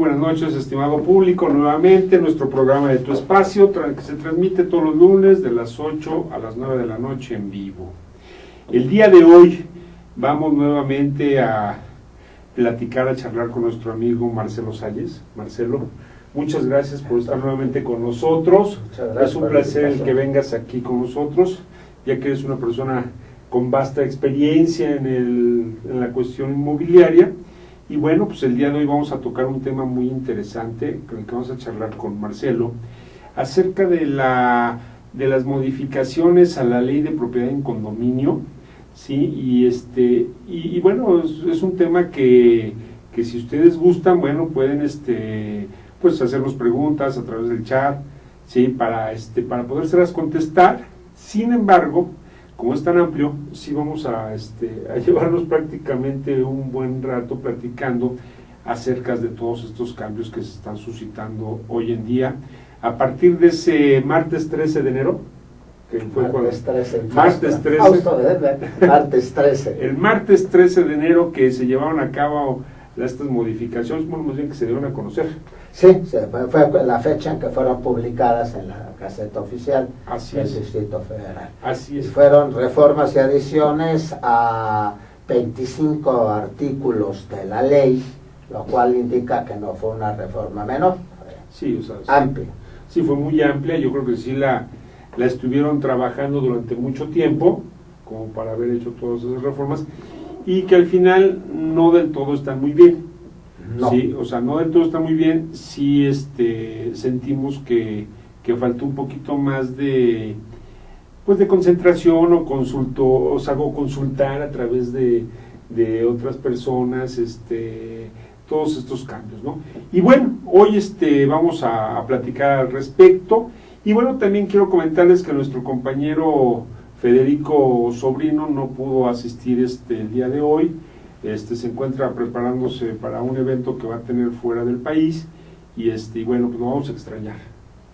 buenas noches, estimado público. Nuevamente nuestro programa de Tu Espacio, que se transmite todos los lunes de las 8 a las 9 de la noche en vivo. El día de hoy vamos nuevamente a platicar, a charlar con nuestro amigo Marcelo Salles. Marcelo, muchas gracias por estar nuevamente con nosotros. Es un placer el que vengas aquí con nosotros, ya que eres una persona con vasta experiencia en la cuestión inmobiliaria. Y bueno, pues el día de hoy vamos a tocar un tema muy interesante, con el que vamos a charlar con Marcelo, acerca de las modificaciones a la ley de propiedad en condominio, ¿sí? Y bueno, es un tema que si ustedes gustan, bueno, pueden pues hacernos preguntas a través del chat, ¿sí? Para podérselas contestar. Sin embargo, como es tan amplio, sí vamos a llevarnos prácticamente un buen rato platicando acerca de todos estos cambios que se están suscitando hoy en día. A partir de ese martes 13 de enero, que fue martes 13. El martes 13 de enero que se llevaron a cabo estas modificaciones, bueno, más bien que se dieron a conocer. Sí, fue la fecha en que fueron publicadas en la Gaceta Oficial del Distrito Federal. Así es. Y fueron reformas y adiciones a 25 artículos de la ley, lo cual indica que no fue una reforma menor, sí, o sea, amplia. Sí, fue muy amplia, yo creo que sí la estuvieron trabajando durante mucho tiempo, como para haber hecho todas esas reformas, y que al final no del todo están muy bien. No. Sí, o sea, no del todo está muy bien. Sí, sentimos que faltó un poquito más de concentración o consultar a través de otras personas, todos estos cambios, ¿no? Y bueno, hoy vamos a platicar al respecto. Y bueno, también quiero comentarles que nuestro compañero Federico Sobrino no pudo asistir el día de hoy. Se encuentra preparándose para un evento que va a tener fuera del país y bueno, pues lo vamos a extrañar.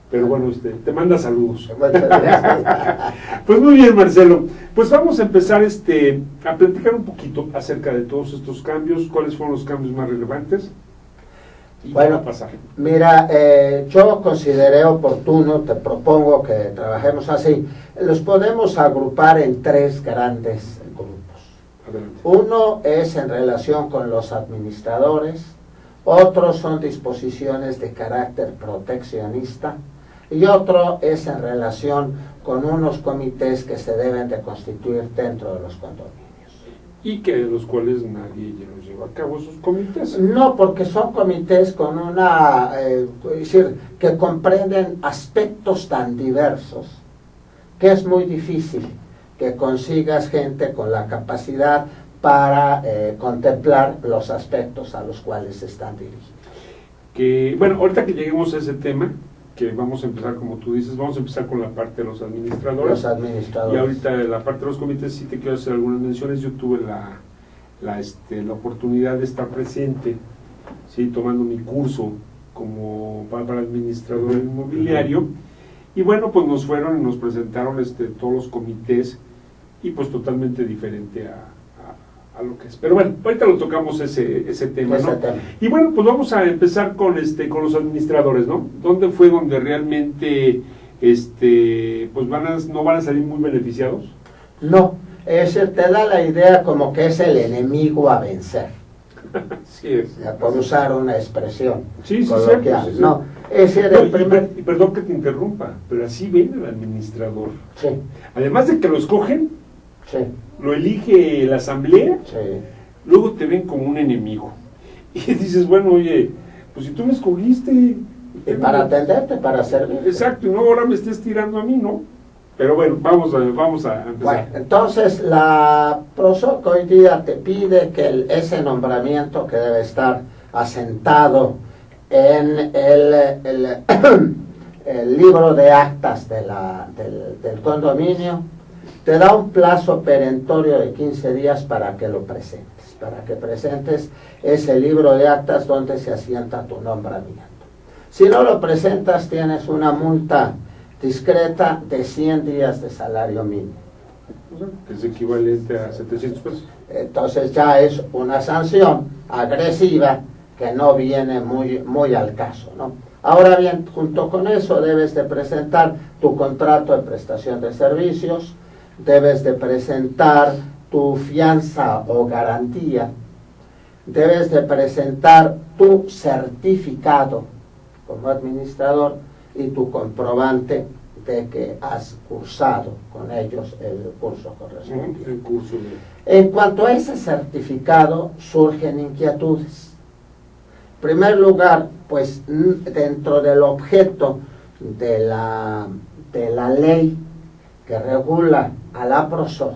Pero bueno, te manda saludos. Pues muy bien, Marcelo. Pues vamos a empezar a platicar un poquito acerca de todos estos cambios, cuáles fueron los cambios más relevantes y qué va a pasar. Mira, yo consideré oportuno, te propongo que trabajemos así. Los podemos agrupar en tres grandes grupos. Uno es en relación con los administradores, otros son disposiciones de carácter proteccionista y otro es en relación con unos comités que se deben de constituir dentro de los condominios. Y que de los cuales nadie los lleva a cabo esos comités. No, porque son comités con que comprenden aspectos tan diversos que es muy difícil que consigas gente con la capacidad para contemplar los aspectos a los cuales están dirigidos. Bueno, ahorita que lleguemos a ese tema, que vamos a empezar, como tú dices, vamos a empezar con la parte de los administradores. Los administradores. Y ahorita la parte de los comités sí te quiero hacer algunas menciones. Yo tuve la oportunidad de estar presente, sí, tomando mi curso como para administrador inmobiliario. Y bueno, pues nos presentaron todos los comités y pues totalmente diferente a lo que es. Pero bueno, ahorita lo tocamos ese tema, ¿no? Y bueno, pues vamos a empezar con los administradores, ¿no? ¿Dónde fue donde realmente pues no van a salir muy beneficiados? No, te da la idea como que es el enemigo a vencer. Sí es. Por usar una expresión. Sí, coloquial. Sí. No, ese era el primer. Y perdón que te interrumpa, pero así viene el administrador. Sí. Además de que lo escogen, sí, lo elige la asamblea, sí, luego te ven como un enemigo. Y dices, bueno, oye, pues si tú me escogiste... Y para atenderte, para servir. Exacto, y no ahora me estés tirando a mí, ¿no? Pero bueno, vamos a empezar. Bueno, entonces la PROSOC hoy día te pide que ese nombramiento que debe estar asentado en el libro de actas del condominio, te da un plazo perentorio de 15 días para que lo presentes, para que presentes ese libro de actas donde se asienta tu nombramiento. Si no lo presentas, tienes una multa discreta de 100 días de salario mínimo. Que es equivalente a 700 pesos. Entonces ya es una sanción agresiva que no viene muy al caso, ¿no? Ahora bien, junto con eso debes de presentar tu contrato de prestación de servicios, debes de presentar tu fianza o garantía, debes de presentar tu certificado como administrador y tu comprobante de que has cursado con ellos el curso correspondiente. En cuanto a ese certificado, surgen inquietudes. En primer lugar, pues dentro del objeto de la ley que regula a la PROSOC,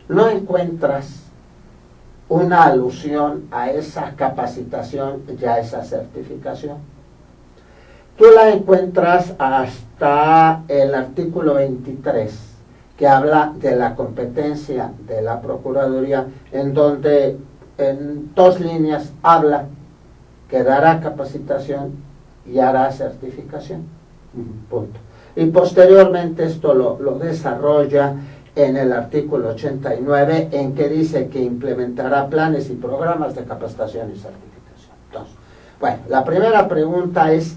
no encuentras una alusión a esa capacitación y a esa certificación. Tú la encuentras hasta el artículo 23, que habla de la competencia de la Procuraduría, en donde en 2 líneas habla que dará capacitación y hará certificación. Punto. Y posteriormente esto lo desarrolla en el artículo 89, en que dice que implementará planes y programas de capacitación y certificación. Entonces, bueno, la primera pregunta es,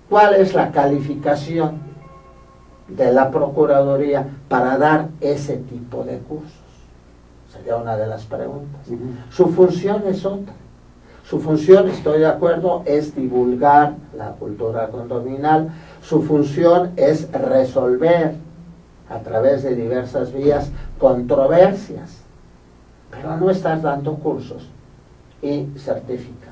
¿cuál es la calificación de la Procuraduría para dar ese tipo de cursos? Sería una de las preguntas. Su función es otra. Su función, estoy de acuerdo, es divulgar la cultura condominal. Su función es resolver a través de diversas vías controversias, pero no estás dando cursos y certificando.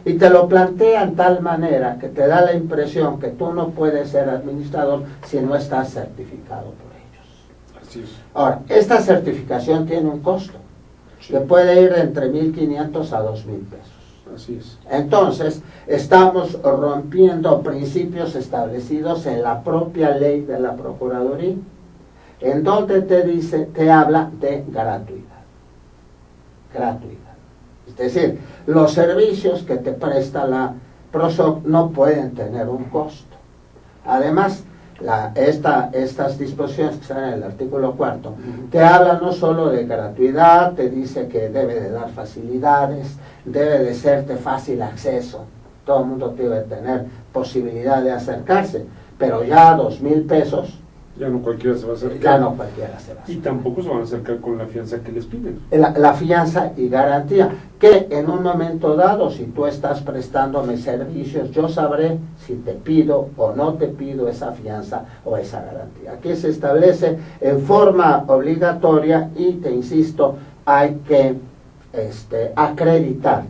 Y te lo plantean tal manera que te da la impresión que tú no puedes ser administrador si no estás certificado por ellos. Así es. Ahora, esta certificación tiene un costo, Sí. que puede ir entre 1.500 a 2.000 pesos. Así es. Entonces, estamos rompiendo principios establecidos en la propia ley de la Procuraduría, en donde te habla de gratuidad. Gratuidad. Es decir, los servicios que te presta la PROSOC no pueden tener un costo. Además, estas disposiciones que están en el artículo 4 te hablan no solo de gratuidad, te dice que debe de dar facilidades, debe de ser de fácil acceso, todo el mundo debe tener posibilidad de acercarse, pero ya 2.000 pesos Ya no cualquiera se va a acercar. ya no cualquiera se va a Y acercar. tampoco se van a acercar con la fianza que les piden. La fianza y garantía, que en un momento dado, si tú estás prestándome servicios, yo sabré si te pido o no te pido esa fianza o esa garantía. Aquí se establece en forma obligatoria y, te insisto, hay que acreditar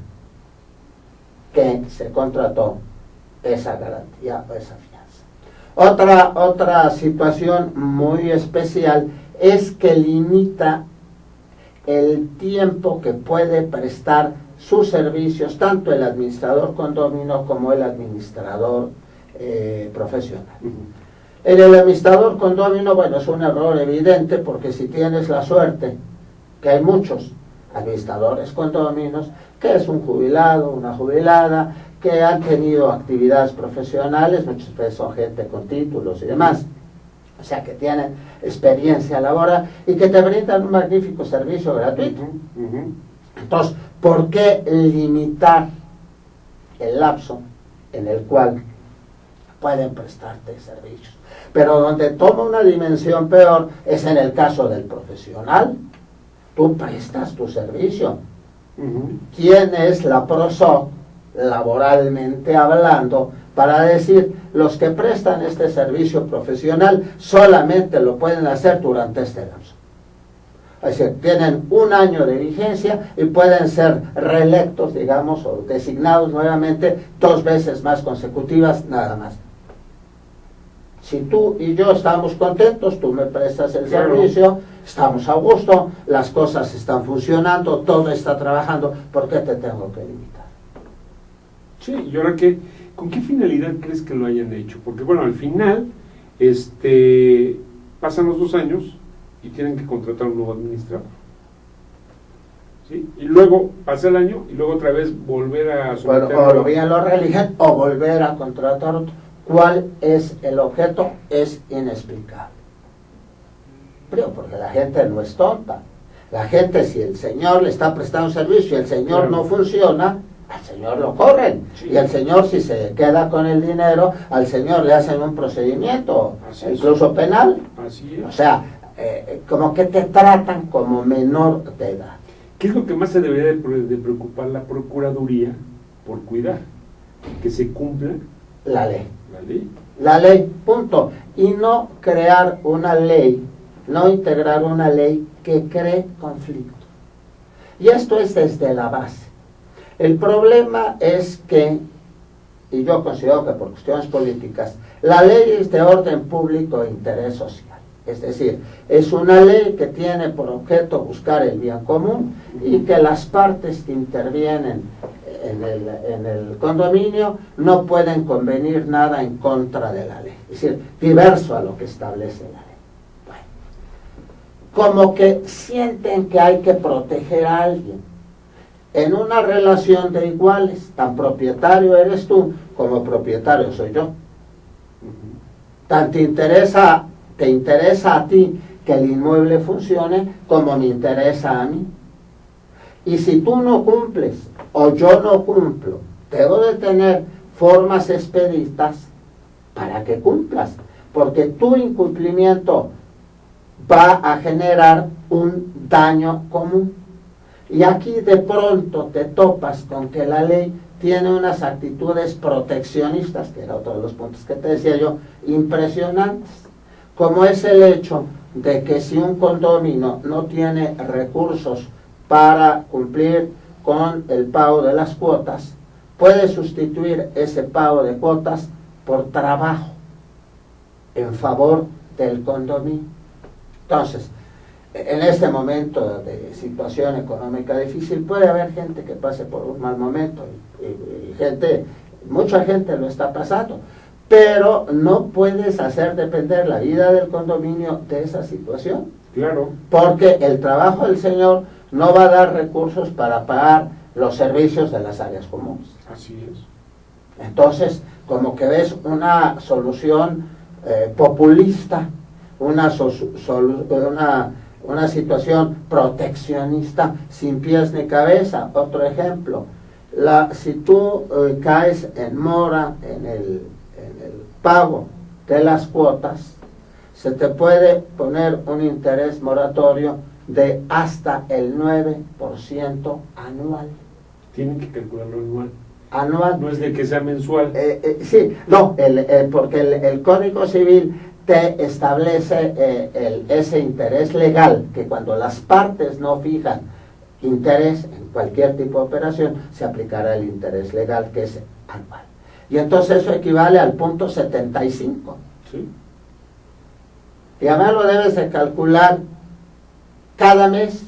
que se contrató esa garantía o esa fianza. Otra situación muy especial es que limita el tiempo que puede prestar sus servicios tanto el administrador condomino como el administrador profesional. En el administrador condomino, bueno, es un error evidente, porque si tienes la suerte, que hay muchos administradores condominos, que es un jubilado, una jubilada, que han tenido actividades profesionales, muchas veces son gente con títulos y demás, o sea que tienen experiencia laboral y que te brindan un magnífico servicio gratuito. Entonces, ¿por qué limitar el lapso en el cual pueden prestarte servicios? Pero donde toma una dimensión peor es en el caso del profesional. Tú prestas tu servicio. ¿Quién es la PROSOC, laboralmente hablando, para decir los que prestan este servicio profesional solamente lo pueden hacer durante este lapso? Es decir, tienen 1 año de vigencia y pueden ser reelectos, digamos, o designados nuevamente 2 veces más consecutivas, nada más. Si tú y yo estamos contentos, tú me prestas el servicio, estamos a gusto, las cosas están funcionando, todo está trabajando, ¿por qué te tengo que limitar? Sí, y ahora ¿con qué finalidad crees que lo hayan hecho? Porque bueno, al final, pasan los 2 años y tienen que contratar un nuevo administrador. ¿Sí? Y luego pasa el año y luego otra vez volver a O bien lo reeligen o volver a contratar otro. ¿Cuál es el objeto? Es inexplicable. Pero porque la gente no es tonta. La gente, si el señor le está prestando servicio y el señor no funciona, al señor lo corren. Sí. Y el señor, si se queda con el dinero, al señor le hacen un procedimiento, Así es. incluso penal. Así es. O sea, como que te tratan como menor de edad. ¿Qué es lo que más se debería de preocupar la Procuraduría por cuidar? Que se cumpla La ley. la ley. La ley, punto. Y no crear una ley, no integrar una ley que cree conflicto. Y esto es desde la base. El problema es que, y yo considero que por cuestiones políticas, la ley es de orden público e interés social. Es decir, es una ley que tiene por objeto buscar el bien común y que las partes que intervienen en el condominio no pueden convenir nada en contra de la ley. Es decir, diverso a lo que establece la ley. Bueno, como que sienten que hay que proteger a alguien. En una relación de iguales, tan propietario eres tú como propietario soy yo. Tan te interesa a ti que el inmueble funcione como me interesa a mí. Y si tú no cumples o yo no cumplo, debo de tener formas expeditas para que cumplas, porque tu incumplimiento va a generar un daño común. Y aquí de pronto te topas con que la ley tiene unas actitudes proteccionistas, que era otro de los puntos que te decía yo, impresionantes, como es el hecho de que si un condominio no tiene recursos para cumplir con el pago de las cuotas, puede sustituir ese pago de cuotas por trabajo en favor del condominio. Entonces, en este momento de situación económica difícil puede haber gente que pase por un mal momento y mucha gente lo está pasando, pero no puedes hacer depender la vida del condominio de esa situación. Claro. Porque el trabajo del señor no va a dar recursos para pagar los servicios de las áreas comunes. Así es. Entonces, como que ves una solución populista, una situación proteccionista sin pies ni cabeza. Otro ejemplo, si tú caes en mora en el pago de las cuotas, se te puede poner un interés moratorio de hasta el 9% anual. Tienen que calcularlo anual. Anual. No es de que sea mensual. Sí, no, porque el Código Civil te establece ese interés legal, que cuando las partes no fijan interés en cualquier tipo de operación, se aplicará el interés legal, que es anual. Y entonces eso equivale al punto 75. Sí. Y además lo debes de calcular cada mes,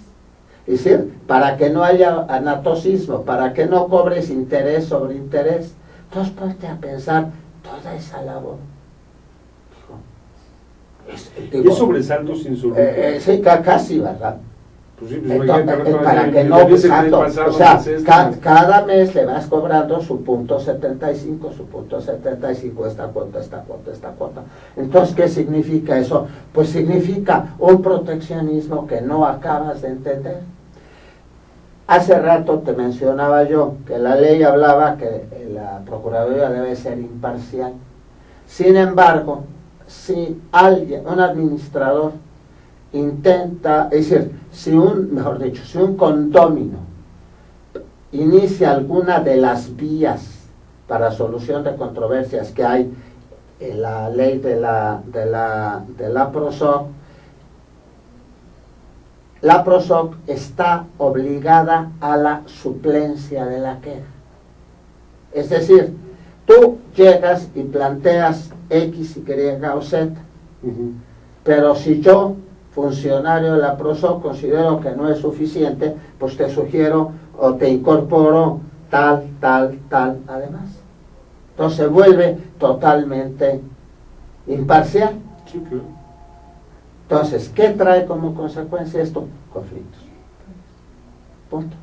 es decir, para que no haya anatocismo, para que no cobres interés sobre interés. Entonces ponte a pensar toda esa labor. ¿Y es sobresalto sin sobresalto? Sí, casi, ¿verdad? Pues sí, pues Entonces, para que no, exacto, o sea, cada mes le vas cobrando su punto 75, esta cuota. Entonces, ¿qué significa eso? Pues significa un proteccionismo que no acabas de entender. Hace rato te mencionaba yo que la ley hablaba que la Procuraduría debe ser imparcial. Sin embargo, si un administrador intenta, es decir, si un condominio inicia alguna de las vías para solución de controversias que hay en la ley de la PROSOC, la PROSOC está obligada a la suplencia de la queja. Es decir, tú llegas y planteas X, Y o Z, pero si yo, funcionario de la PROSOC, considero que no es suficiente, pues te sugiero o te incorporo tal, además. Entonces se vuelve totalmente imparcial. Sí, claro. Entonces, ¿qué trae como consecuencia esto? Conflictos. Punto.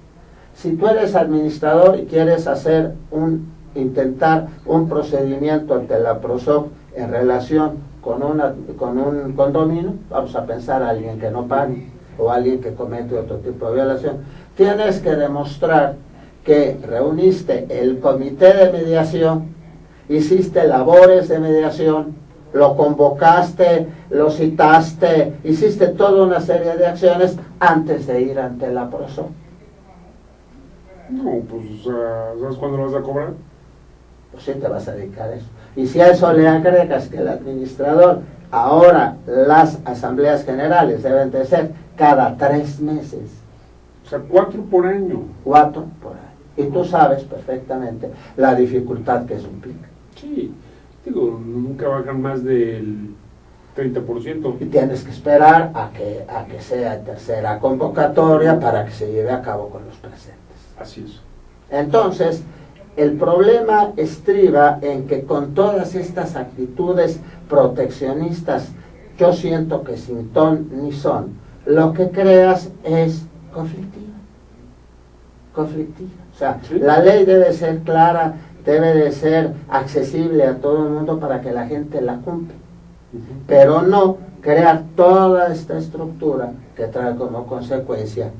Si tú eres administrador y quieres intentar un procedimiento ante la PROSOC en relación con un condominio, vamos a pensar a alguien que no pague o alguien que comete otro tipo de violación, tienes que demostrar que reuniste el comité de mediación, hiciste labores de mediación, lo convocaste, lo citaste, hiciste toda una serie de acciones antes de ir ante la PROSO? No, pues, ¿sabes cuándo lo vas a cobrar? Pues sí te vas a dedicar a eso. Y si a eso le agregas que el administrador, ahora las asambleas generales deben de ser cada 3 meses. O sea, 4 por año. 4 por año. Y tú sabes perfectamente la dificultad que eso implica. Sí, digo, nunca bajan más del 30%. Y tienes que esperar a que sea tercera convocatoria para que se lleve a cabo con los presentes. Así es. Entonces, el problema estriba en que con todas estas actitudes proteccionistas, yo siento que sin ton ni son, lo que creas es conflictiva. O sea, sí, la ley debe ser clara, debe de ser accesible a todo el mundo para que la gente la cumpla. Pero no crear toda esta estructura que trae como consecuencia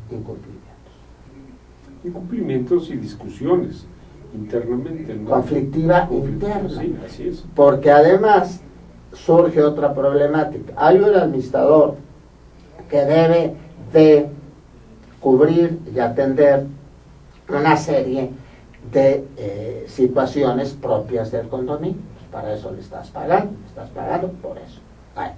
incumplimientos y discusiones internamente, ¿no? Conflictiva interna. Sí, así es. Porque además surge otra problemática. Hay un administrador que debe de cubrir y atender una serie de situaciones propias del condominio. Para eso le estás pagando por eso. Bueno.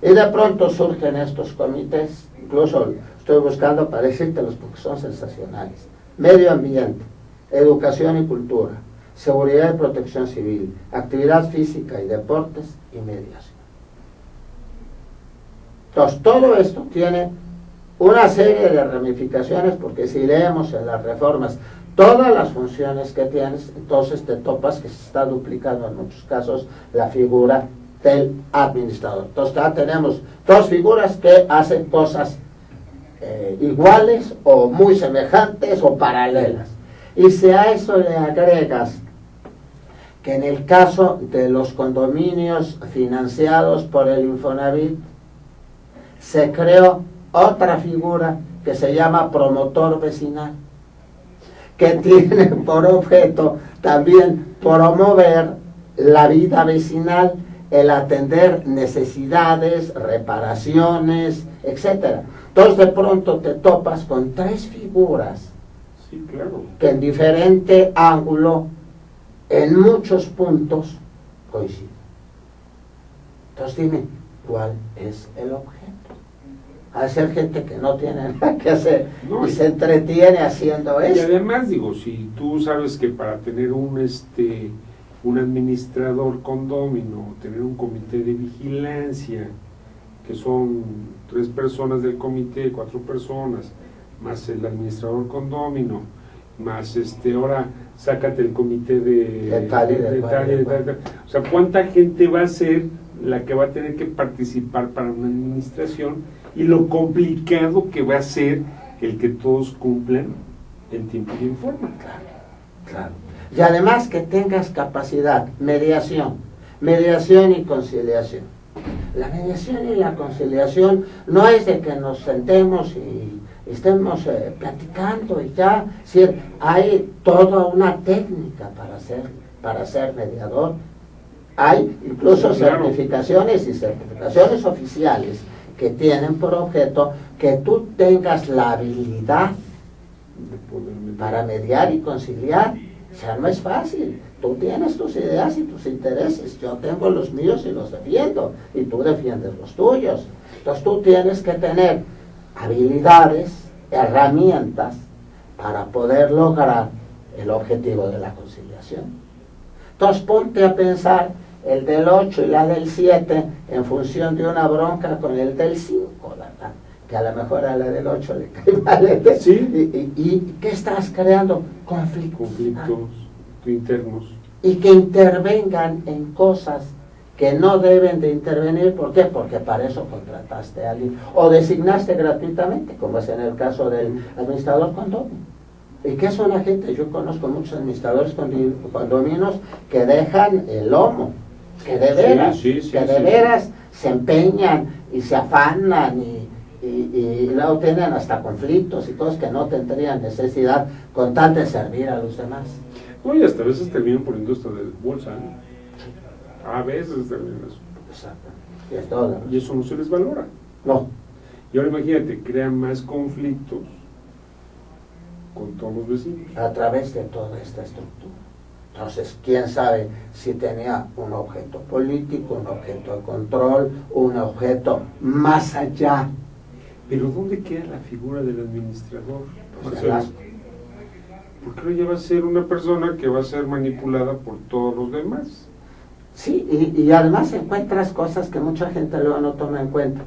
Y de pronto surgen estos comités, incluso estoy buscando para decírtelos porque son sensacionales. Medio ambiente, educación y cultura, seguridad y protección civil, actividad física y deportes y mediación. Entonces, todo esto tiene una serie de ramificaciones, porque si leemos en las reformas todas las funciones que tienes, entonces te topas que se está duplicando en muchos casos la figura del administrador. Entonces ya tenemos 2 figuras que hacen cosas iguales o muy semejantes o paralelas. Y si a eso le agregas que en el caso de los condominios financiados por el Infonavit se creó otra figura que se llama promotor vecinal, que tiene por objeto también promover la vida vecinal, el atender necesidades, reparaciones, etcétera. Entonces de pronto te topas con 3 figuras, sí, claro, que en diferente ángulo, en muchos puntos, coinciden. Entonces dime, ¿cuál es el objeto? A ser gente que no tiene nada que hacer, no, y se entretiene haciendo eso. Y además, digo, si tú sabes que para tener un administrador condómino, tener un comité de vigilancia, que son 3 personas del comité, 4 personas, más el administrador condómino, más ahora sácate el comité de tal. O sea, ¿cuánta gente va a ser la que va a tener que participar para una administración? Y lo complicado que va a ser el que todos cumplan en tiempo y en forma. Claro. Y además que tengas capacidad, mediación y conciliación. La mediación y la conciliación no es de que nos sentemos y estemos platicando y ya. Sí, hay toda una técnica para ser mediador. Hay incluso certificaciones y certificaciones oficiales que tienen por objeto que tú tengas la habilidad para mediar y conciliar. O sea, no es fácil. Tú tienes tus ideas y tus intereses, yo tengo los míos y los defiendo, y tú defiendes los tuyos. Entonces tú tienes que tener habilidades, herramientas para poder lograr el objetivo de la conciliación. Entonces ponte a pensar el del 8 y la del 7 en función de una bronca con el del 5, ¿verdad? Que a lo mejor a la del 8 le cae mal. ¿Sí? ¿Y qué estás creando? Conflictos internos. Y que intervengan en cosas que no deben de intervenir. ¿Por qué? Porque para eso contrataste a alguien o designaste gratuitamente, como es en el caso del administrador condominio. ¿Y qué son la gente? Yo conozco muchos administradores condominios que dejan el lomo, que de veras, veras se empeñan y se afanan y luego tienen hasta conflictos y cosas que no tendrían necesidad con tal de servir a los demás. Oye, hasta a veces terminan poniendo esto de bolsa, ¿no? A veces terminan eso. Exacto. Y es todo, ¿no? Y eso no se les valora. No. Y ahora imagínate, crean más conflictos con todos los vecinos. A través de toda esta estructura. Entonces, quién sabe si tenía un objeto político, un objeto de control, un objeto más allá. Pero ¿dónde queda la figura del administrador? Pues, porque ahora ya va a ser una persona que va a ser manipulada por todos los demás. Sí, y además encuentras cosas que mucha gente luego no toma en cuenta.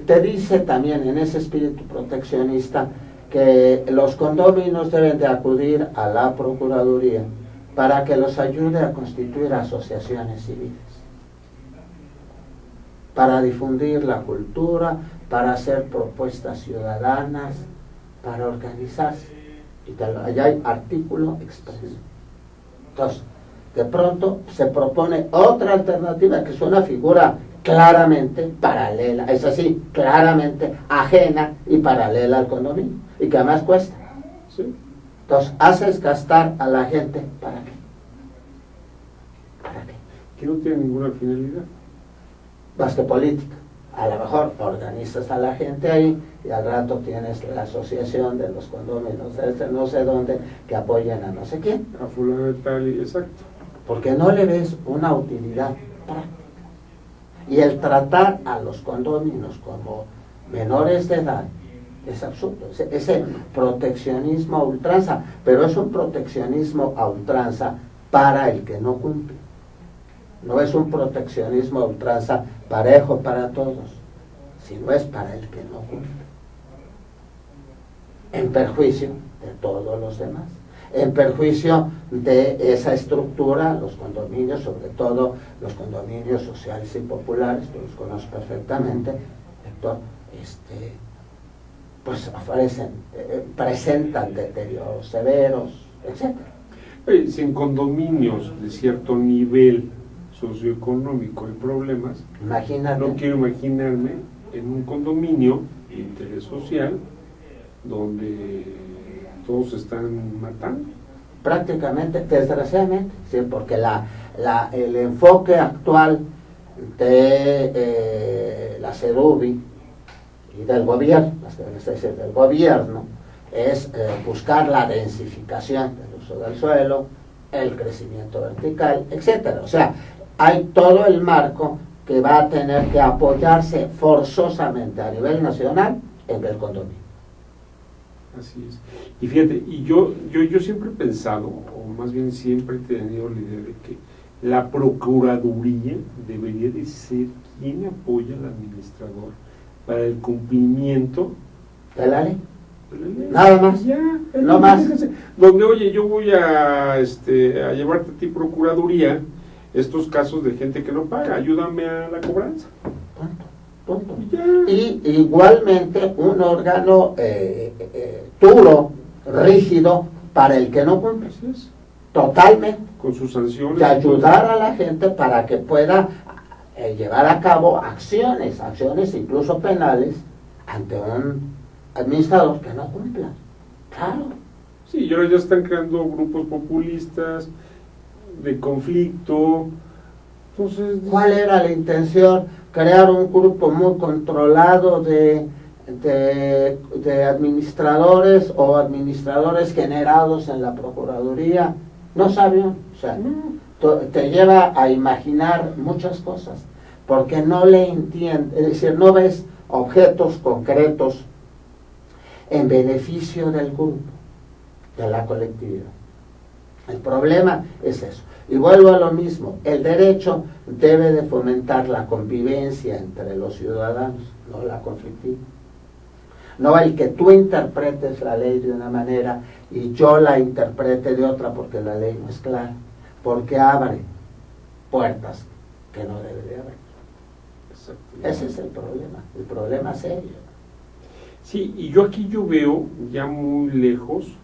Te dice también en ese espíritu proteccionista que los condóminos deben de acudir a la Procuraduría para que los ayude a constituir asociaciones civiles, para difundir la cultura, para hacer propuestas ciudadanas, para organizarse. Y allá hay artículo expreso. Entonces, de pronto se propone otra alternativa que es una figura claramente paralela, es así, claramente ajena y paralela al condominio, y que además cuesta. Sí. Entonces, haces gastar a la gente, ¿para qué? ¿Para qué? Que no tiene ninguna finalidad. Más que política. A lo mejor organizas a la gente ahí y al rato tienes la asociación de los condóminos de no sé dónde que apoyan a no sé quién. A fulano de tal y exacto. Porque no le ves una utilidad práctica. Y el tratar a los condóminos como menores de edad es absurdo. Ese proteccionismo a ultranza, pero es un proteccionismo a ultranza para el que no cumple. No es un proteccionismo a ultranza parejo para todos, sino es para el que no cumple. En perjuicio de todos los demás. En perjuicio de esa estructura, los condominios, sobre todo los condominios sociales y populares, tú los conoces perfectamente, Héctor, pues presentan deterioros severos, etc. Si en condominios de cierto nivel socioeconómico hay problemas, Imagínate. no quiero imaginarme en un condominio de interés social donde todos se están matando. Prácticamente, desgraciadamente, ¿sí? Porque el enfoque actual de la CEDUBI y del gobierno, del gobierno es buscar la densificación del uso del suelo, el crecimiento vertical, etcétera. O sea, hay todo el marco que va a tener que apoyarse forzosamente a nivel nacional en el condominio. Así es. Y fíjate, y yo siempre he pensado, o más bien siempre he tenido la idea de que la Procuraduría debería de ser quien apoya al administrador para el cumplimiento de la ley. Nada más. Ya, no más. Donde, oye, yo voy a llevarte a ti Procuraduría estos casos de gente que no paga, ayúdame a la cobranza. Punto. Y igualmente un órgano duro, rígido, para el que no cumple. Así es. Totalmente. Con sus sanciones. De ayudar a la gente para que pueda llevar a cabo acciones incluso penales, ante un administrador que no cumpla. Claro. Sí, y ahora ya están creando grupos populistas de conflicto. Entonces, ¿cuál era la intención? Crear un grupo muy controlado de administradores o administradores generados en la Procuraduría. No sabían. O sea, te lleva a imaginar muchas cosas, porque no le entiendes, es decir, no ves objetos concretos en beneficio del grupo, de la colectividad. El problema es eso. Y vuelvo a lo mismo, el derecho debe de fomentar la convivencia entre los ciudadanos, no la conflictiva. No el que tú interpretes la ley de una manera y yo la interprete de otra porque la ley no es clara, porque abre puertas que no debe de haber. Ese es el problema serio. Sí, y yo aquí veo ya muy lejos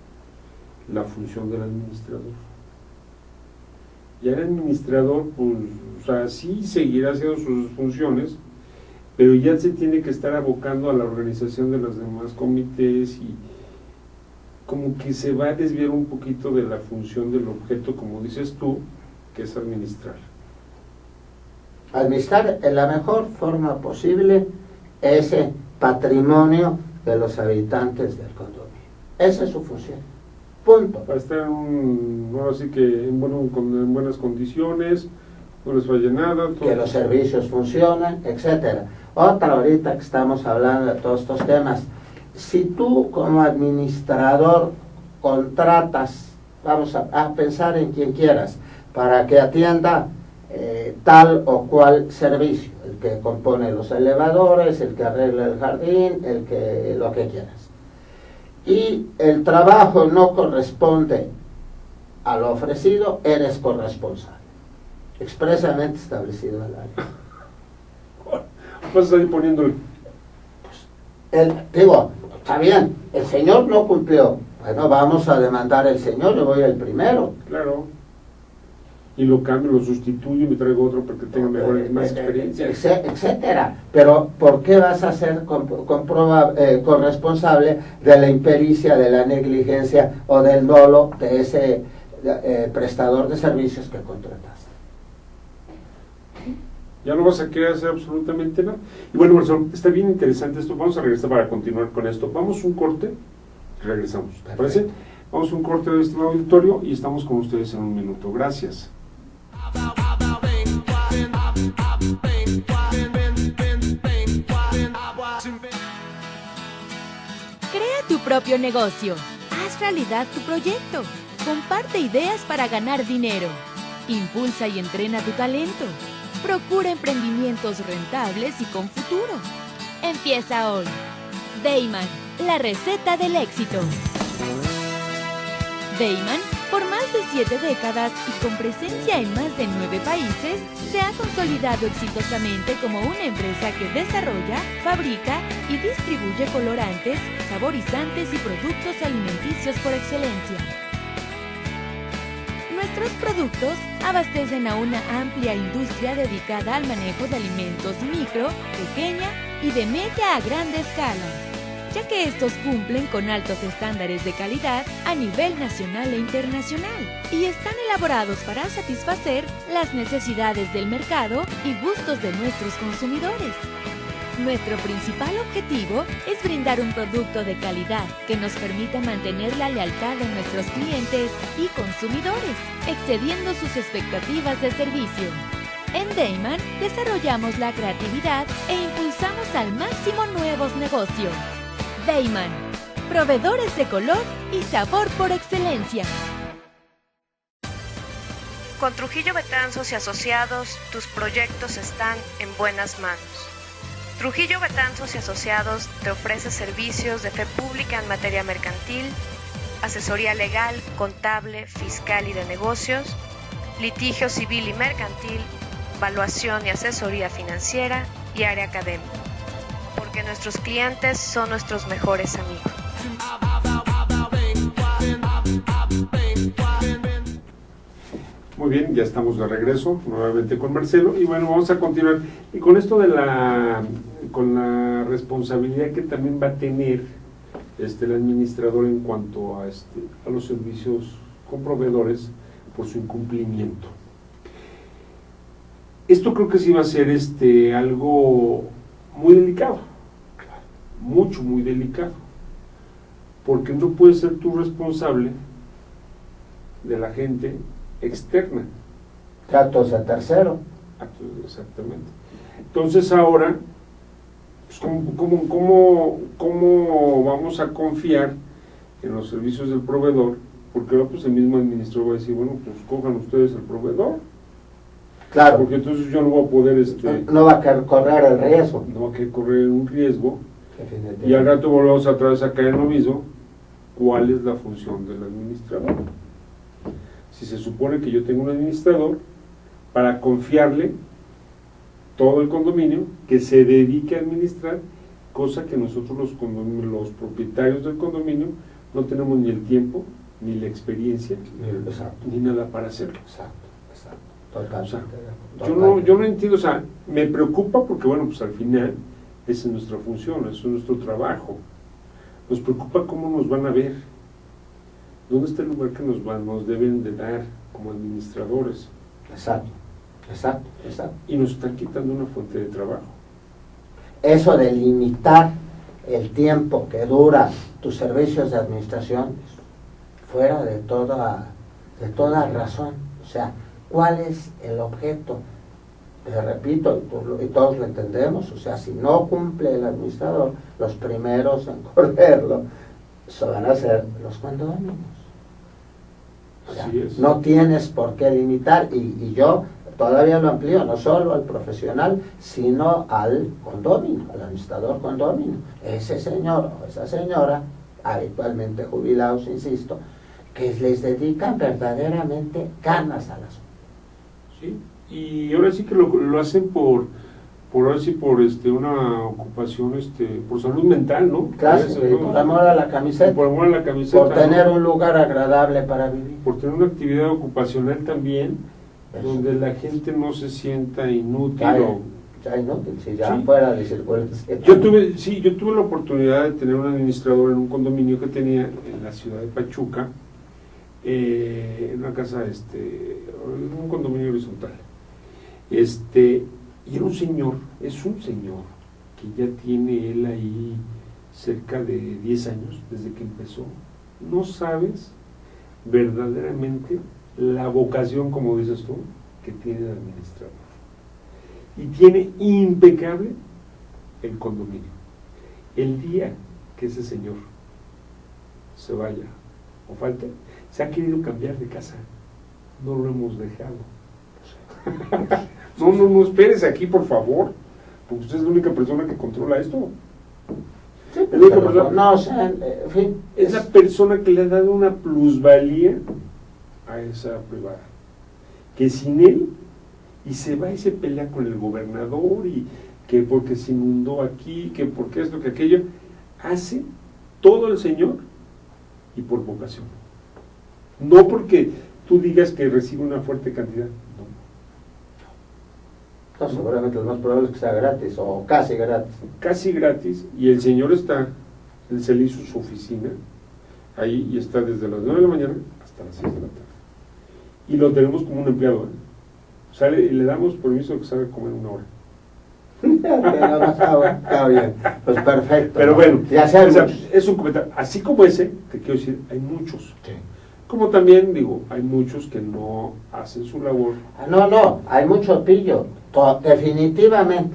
la función del administrador. Ya el administrador, pues, o sea, sí seguirá haciendo sus funciones, pero ya se tiene que estar abocando a la organización de los demás comités y como que se va a desviar un poquito de la función del objeto, como dices tú, que es administrar. Administrar en la mejor forma posible ese patrimonio de los habitantes del condominio. Esa es su función. Punto. Para estar ahora sí que en buenas condiciones, no les falle nada. Todo. Que los servicios funcionen, etcétera. Otra, ahorita que estamos hablando de todos estos temas, si tú como administrador contratas, vamos a pensar en quien quieras, para que atienda tal o cual servicio, el que compone los elevadores, el que arregla el jardín, lo que quieras, y el trabajo no corresponde a lo ofrecido, eres corresponsable, expresamente establecido en la ley. Vas a ir poniéndole. Digo, está bien, el señor no cumplió, bueno, vamos a demandar al señor, yo voy el primero. Claro. Y lo cambio, lo sustituyo y me traigo otro porque tenga más experiencia. Etcétera. Pero ¿por qué vas a ser corresponsable de la impericia, de la negligencia o del dolo de ese prestador de servicios que contrataste? Ya no vas a querer hacer absolutamente nada. Y bueno, Marcelo, está bien interesante esto. Vamos a regresar para continuar con esto. Vamos un corte, regresamos. ¿Te parece? Vamos un corte de este auditorio y estamos con ustedes en un minuto. Gracias. Crea tu propio negocio. Haz realidad tu proyecto. Comparte ideas para ganar dinero. Impulsa y entrena tu talento. Procura emprendimientos rentables y con futuro. Empieza hoy. Dayman, la receta del éxito. Dayman, por más de 7 décadas y con presencia en más de 9 países, se ha consolidado exitosamente como una empresa que desarrolla, fabrica y distribuye colorantes, saborizantes y productos alimenticios por excelencia. Nuestros productos abastecen a una amplia industria dedicada al manejo de alimentos micro, pequeña y de media a grande escala, ya que estos cumplen con altos estándares de calidad a nivel nacional e internacional y están elaborados para satisfacer las necesidades del mercado y gustos de nuestros consumidores. Nuestro principal objetivo es brindar un producto de calidad que nos permita mantener la lealtad de nuestros clientes y consumidores, excediendo sus expectativas de servicio. En Dayman desarrollamos la creatividad e impulsamos al máximo nuevos negocios. Dayman, proveedores de color y sabor por excelencia. Con Trujillo Betanzos y Asociados, tus proyectos están en buenas manos. Trujillo Betanzos y Asociados te ofrece servicios de fe pública en materia mercantil, asesoría legal, contable, fiscal y de negocios, litigio civil y mercantil, evaluación y asesoría financiera y área académica. Porque nuestros clientes son nuestros mejores amigos. Muy bien, ya estamos de regreso nuevamente con Marcelo y bueno, vamos a continuar y con esto de con la responsabilidad que también va a tener el administrador en cuanto a los servicios con proveedores por su incumplimiento. Esto creo que sí va a ser algo muy delicado, muy delicado, porque no puedes ser tú responsable de la gente externa. Actos de tercero. Exactamente. Entonces ahora, pues, ¿cómo vamos a confiar en los servicios del proveedor? Porque ahora pues el mismo administrador va a decir, bueno, pues cojan ustedes el proveedor. Claro. Porque entonces yo no voy a poder... no va a correr el riesgo. No va a correr un riesgo. Y al rato volvemos otra vez a caer en lo mismo. ¿Cuál es la función del administrador? Si se supone que yo tengo un administrador para confiarle todo el condominio, que se dedique a administrar, cosa que nosotros los propietarios del condominio no tenemos ni el tiempo, ni la experiencia, ni nada para hacerlo. Exacto. Totalmente. O sea, yo no entiendo, o sea, me preocupa porque, bueno, pues al final esa es nuestra función, eso es nuestro trabajo. Nos preocupa cómo nos van a ver, dónde está el lugar que nos deben de dar como administradores. Exacto. Y nos están quitando una fuente de trabajo. Eso de limitar el tiempo que dura tus servicios de administración, fuera de toda razón. O sea, ¿cuál es el objeto? Te repito, y todos lo entendemos, o sea, si no cumple el administrador, los primeros en correrlo van a ser los condominios. O sea, no tienes por qué limitar, y yo todavía lo amplío, no solo al profesional, sino al condominio, al administrador condominio. Ese señor o esa señora, habitualmente jubilados, insisto, que les dedican verdaderamente ganas al asunto. Sí, y ahora sí que lo hacen por una ocupación, por salud mental, ¿no? Claro, por amor a la camiseta. Por amor a la camiseta. Por tener un lugar agradable para vivir. Por tener una actividad ocupacional también, donde la gente no se sienta inútil. Ya inútil, si ya fuera de circulación. Yo tuve la oportunidad de tener un administrador en un condominio que tenía en la ciudad de Pachuca, en una casa, un condominio horizontal. Y era un señor, es un señor, que ya tiene él ahí cerca de 10 años, desde que empezó. No sabes verdaderamente la vocación, como dices tú, que tiene el administrador. Y tiene impecable el condominio. El día que ese señor se vaya o falte, se ha querido cambiar de casa. No lo hemos dejado. No, espérese aquí, por favor, porque usted es la única persona que controla esto. Sí, pero no, o sea, en fin. Es la persona que le ha dado una plusvalía a esa privada. Que sin él, y se va y se pelea con el gobernador, y que porque se inundó aquí, que porque esto, que aquello, hace todo el señor y por vocación. No porque tú digas que recibe una fuerte cantidad. No, seguramente lo más probable es que sea gratis o casi gratis. Casi gratis, y el señor él se le hizo su oficina ahí y está desde las 9 de la mañana hasta las 6 de la tarde. Y lo tenemos como un empleado. Sale y le damos permiso de que salga a comer 1 hora. Está bien, pues perfecto. Pero bueno, ya es un comentario. Así como ese, te quiero decir, hay muchos. Sí. Como también, hay muchos que no hacen su labor. No, hay mucho pillo, definitivamente,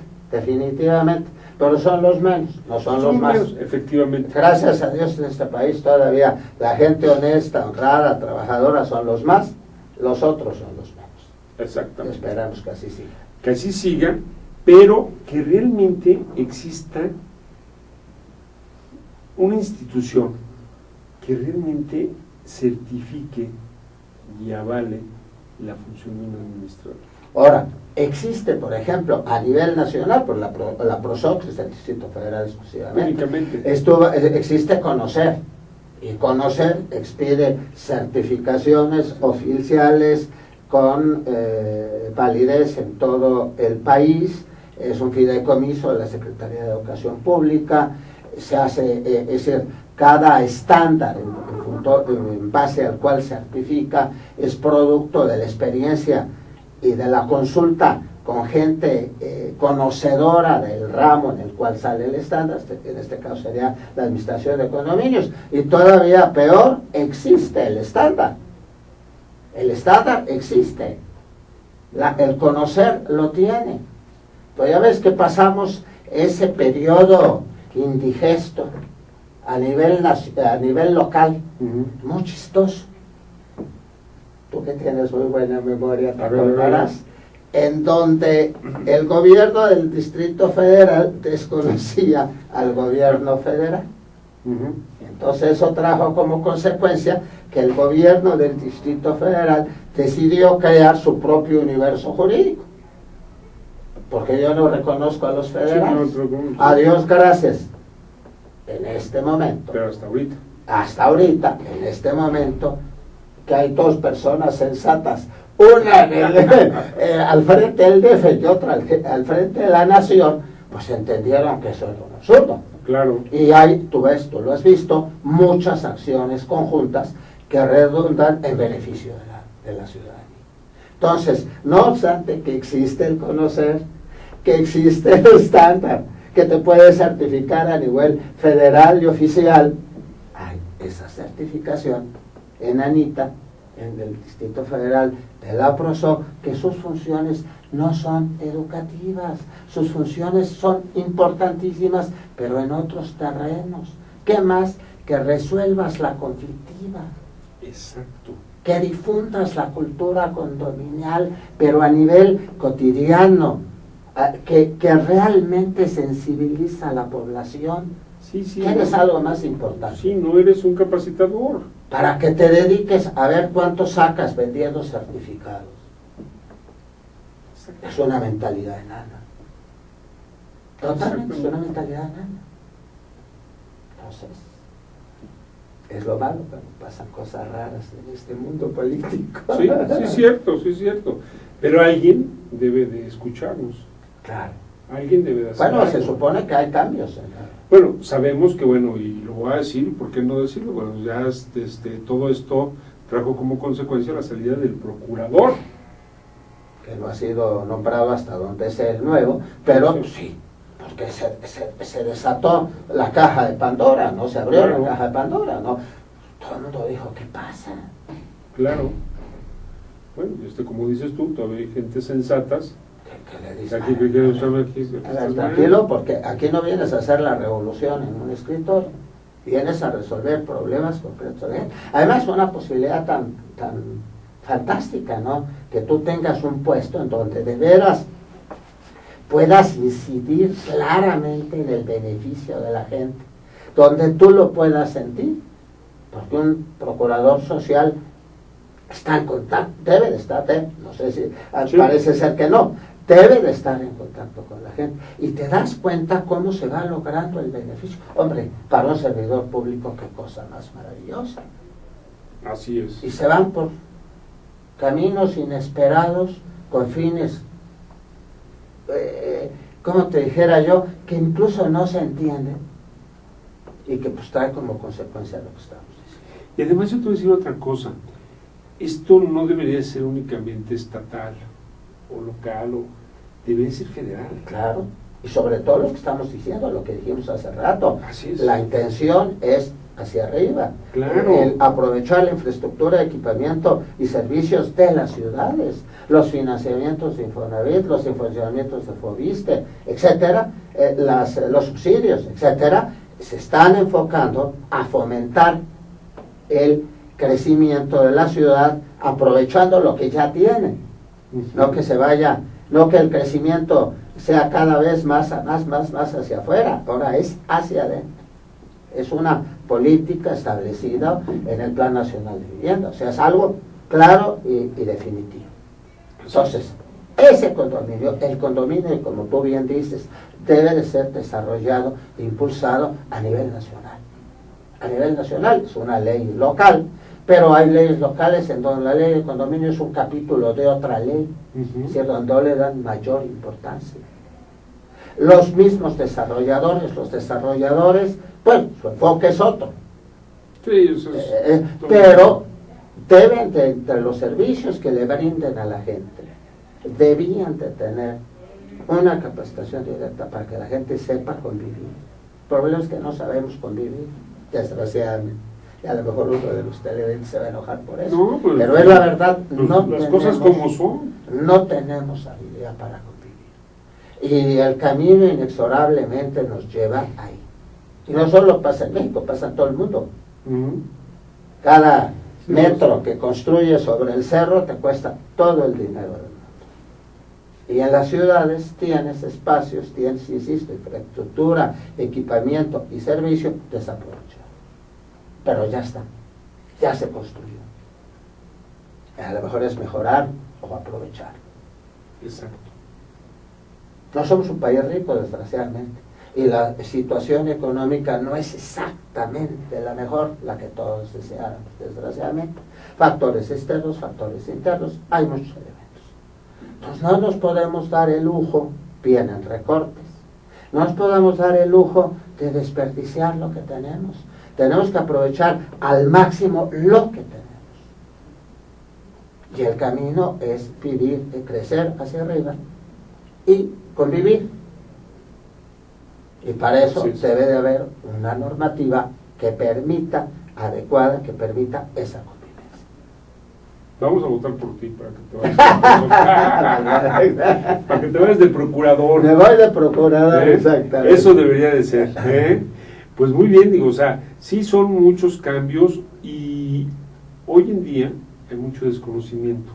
pero son los menos, no son los más. Menos, efectivamente. Gracias a Dios en este país todavía la gente honesta, honrada, trabajadora son los más, los otros son los menos. Exactamente. Esperamos que así siga. Que así siga, pero que realmente exista una institución que realmente certifique y avale la función de un administrador. Ahora, existe, por ejemplo, a nivel nacional, por la PROSOC, que es el Distrito Federal exclusivamente, únicamente. Existe Conocer, y Conocer expide certificaciones oficiales con validez en todo el país. Es un fideicomiso de la Secretaría de Educación Pública. Se hace, es decir, cada estándar en base al cual certifica es producto de la experiencia y de la consulta con gente conocedora del ramo en el cual sale el estándar. En este caso sería la administración de condominios. Y todavía peor, existe el estándar. El estándar existe. El Conocer lo tiene. Pero ya ves que pasamos ese periodo indigesto a nivel local, muy chistoso. Tú que tienes muy buena memoria, te acordarás, en donde el gobierno del Distrito Federal desconocía al gobierno federal. Entonces eso trajo como consecuencia que el gobierno del Distrito Federal decidió crear su propio universo jurídico. Porque yo no reconozco a los federales. A Dios gracias. En este momento. Pero hasta ahorita. Hasta ahorita, en este momento, que hay 2 personas sensatas una al frente del DF y otra al frente de la Nación, pues entendieron que eso era un absurdo. Claro. Y hay, tú lo has visto, muchas acciones conjuntas que redundan en beneficio de la ciudadanía. Entonces, no obstante que existe el conocer, que existe el estándar, que te puede certificar a nivel federal y oficial, hay esa certificación enanita en el Distrito Federal de la PROSOC, que sus funciones no son educativas, sus funciones son importantísimas, pero en otros terrenos. ¿Qué más? Que resuelvas la conflictiva. Exacto. Que difundas la cultura condominial, pero a nivel cotidiano, que realmente sensibiliza a la población. Sí, sí. ¿Quieres algo más importante? Sí, no eres un capacitador. Para que te dediques a ver cuánto sacas vendiendo certificados. Es una mentalidad enana. Totalmente, es una mentalidad enana. Entonces, es lo malo cuando pasan cosas raras en este mundo político. Sí, sí es cierto, sí es cierto. Pero alguien debe de escucharnos. Claro. Alguien debe de hacer Bueno, algo. se supone que hay cambios. Bueno, sabemos que, bueno, y lo voy a decir, ¿por qué no decirlo? Bueno, ya todo esto trajo como consecuencia la salida del procurador. Que no ha sido nombrado hasta donde es el nuevo, pero Sí. sí, porque se desató la caja de Pandora, ¿no? Se abrió Claro. la caja de Pandora, ¿no? Todo el mundo dijo, ¿qué pasa? Claro. Bueno, como dices tú, todavía hay gente sensatas. ¿Qué le dice? Aquí, A ver, tranquilo, porque aquí no vienes a hacer la revolución en un escritorio, vienes a resolver problemas concretos. Además, una posibilidad tan fantástica, ¿no? Que tú tengas un puesto en donde de veras puedas incidir claramente en el beneficio de la gente, donde tú lo puedas sentir, porque un procurador social está en contacto, debe de estar, no sé si, Sí. parece ser que no, debe de estar en contacto con la gente, y te das cuenta cómo se va logrando el beneficio. Hombre, para un servidor público, qué cosa más maravillosa. Así es. Y se van por caminos inesperados, con fines, como te dijera yo, que incluso no se entienden, y que pues trae como consecuencia lo que estamos diciendo. Y además yo te voy a decir otra cosa. Esto no debería ser únicamente estatal o local, debería ser federal. Claro, y sobre todo lo que estamos diciendo, lo que dijimos hace rato, Así es. la intención es hacia arriba, Claro. el aprovechar la infraestructura, equipamiento y servicios de las ciudades, los financiamientos de Infonavit, los financiamientos de Fobiste, etcétera, los subsidios, etcétera, se están enfocando a fomentar el crecimiento de la ciudad, aprovechando lo que ya tiene. No que se vaya, no que el crecimiento sea cada vez más hacia afuera, ahora es hacia adentro. Es una política establecida en el Plan Nacional de Vivienda, o sea, es algo claro y definitivo. Entonces, ese condominio, el condominio, como tú bien dices, debe de ser desarrollado e impulsado a nivel nacional. A nivel nacional es una ley local, pero hay leyes locales en donde la ley de condominio es un capítulo de otra ley, es decir, donde le dan mayor importancia. Los mismos desarrolladores, pues su enfoque es otro. Sí, eso es Pero deben de, entre los servicios que le brinden a la gente, debían de tener una capacitación directa para que la gente sepa convivir. El problema es que no sabemos convivir, desgraciadamente. Y a lo mejor uno de los televidentes se va a enojar por eso. No, pues, pero es la verdad, no las cosas como son. No tenemos habilidad para convivir. Y el camino inexorablemente nos lleva ahí. Y no solo pasa en México, pasa en todo el mundo. Cada metro que construyes sobre el cerro te cuesta todo el dinero del mundo. Y en las ciudades tienes espacios, tienes, insisto, infraestructura, equipamiento y servicio desaprovechados. Pero ya está, ya se construyó. A lo mejor es mejorar o aprovechar. Exacto. No somos un país rico, desgraciadamente. y la situación económica no es exactamente la mejor, la que todos deseáramos, desgraciadamente. Factores externos, factores internos, hay muchos elementos. Entonces no nos podemos dar el lujo, vienen recortes, no nos podemos dar el lujo de desperdiciar lo que tenemos. Tenemos que aprovechar al máximo lo que tenemos. Y el camino es vivir y crecer hacia arriba y convivir. Y para eso debe de haber una normativa que permita, adecuada, que permita esa convivencia. Vamos a votar por ti para que te vayas para que te vayas de procurador. Me voy de procurador, exactamente. Eso debería de ser. Pues muy bien, digo, o sea, sí son muchos cambios y hoy en día hay mucho desconocimiento.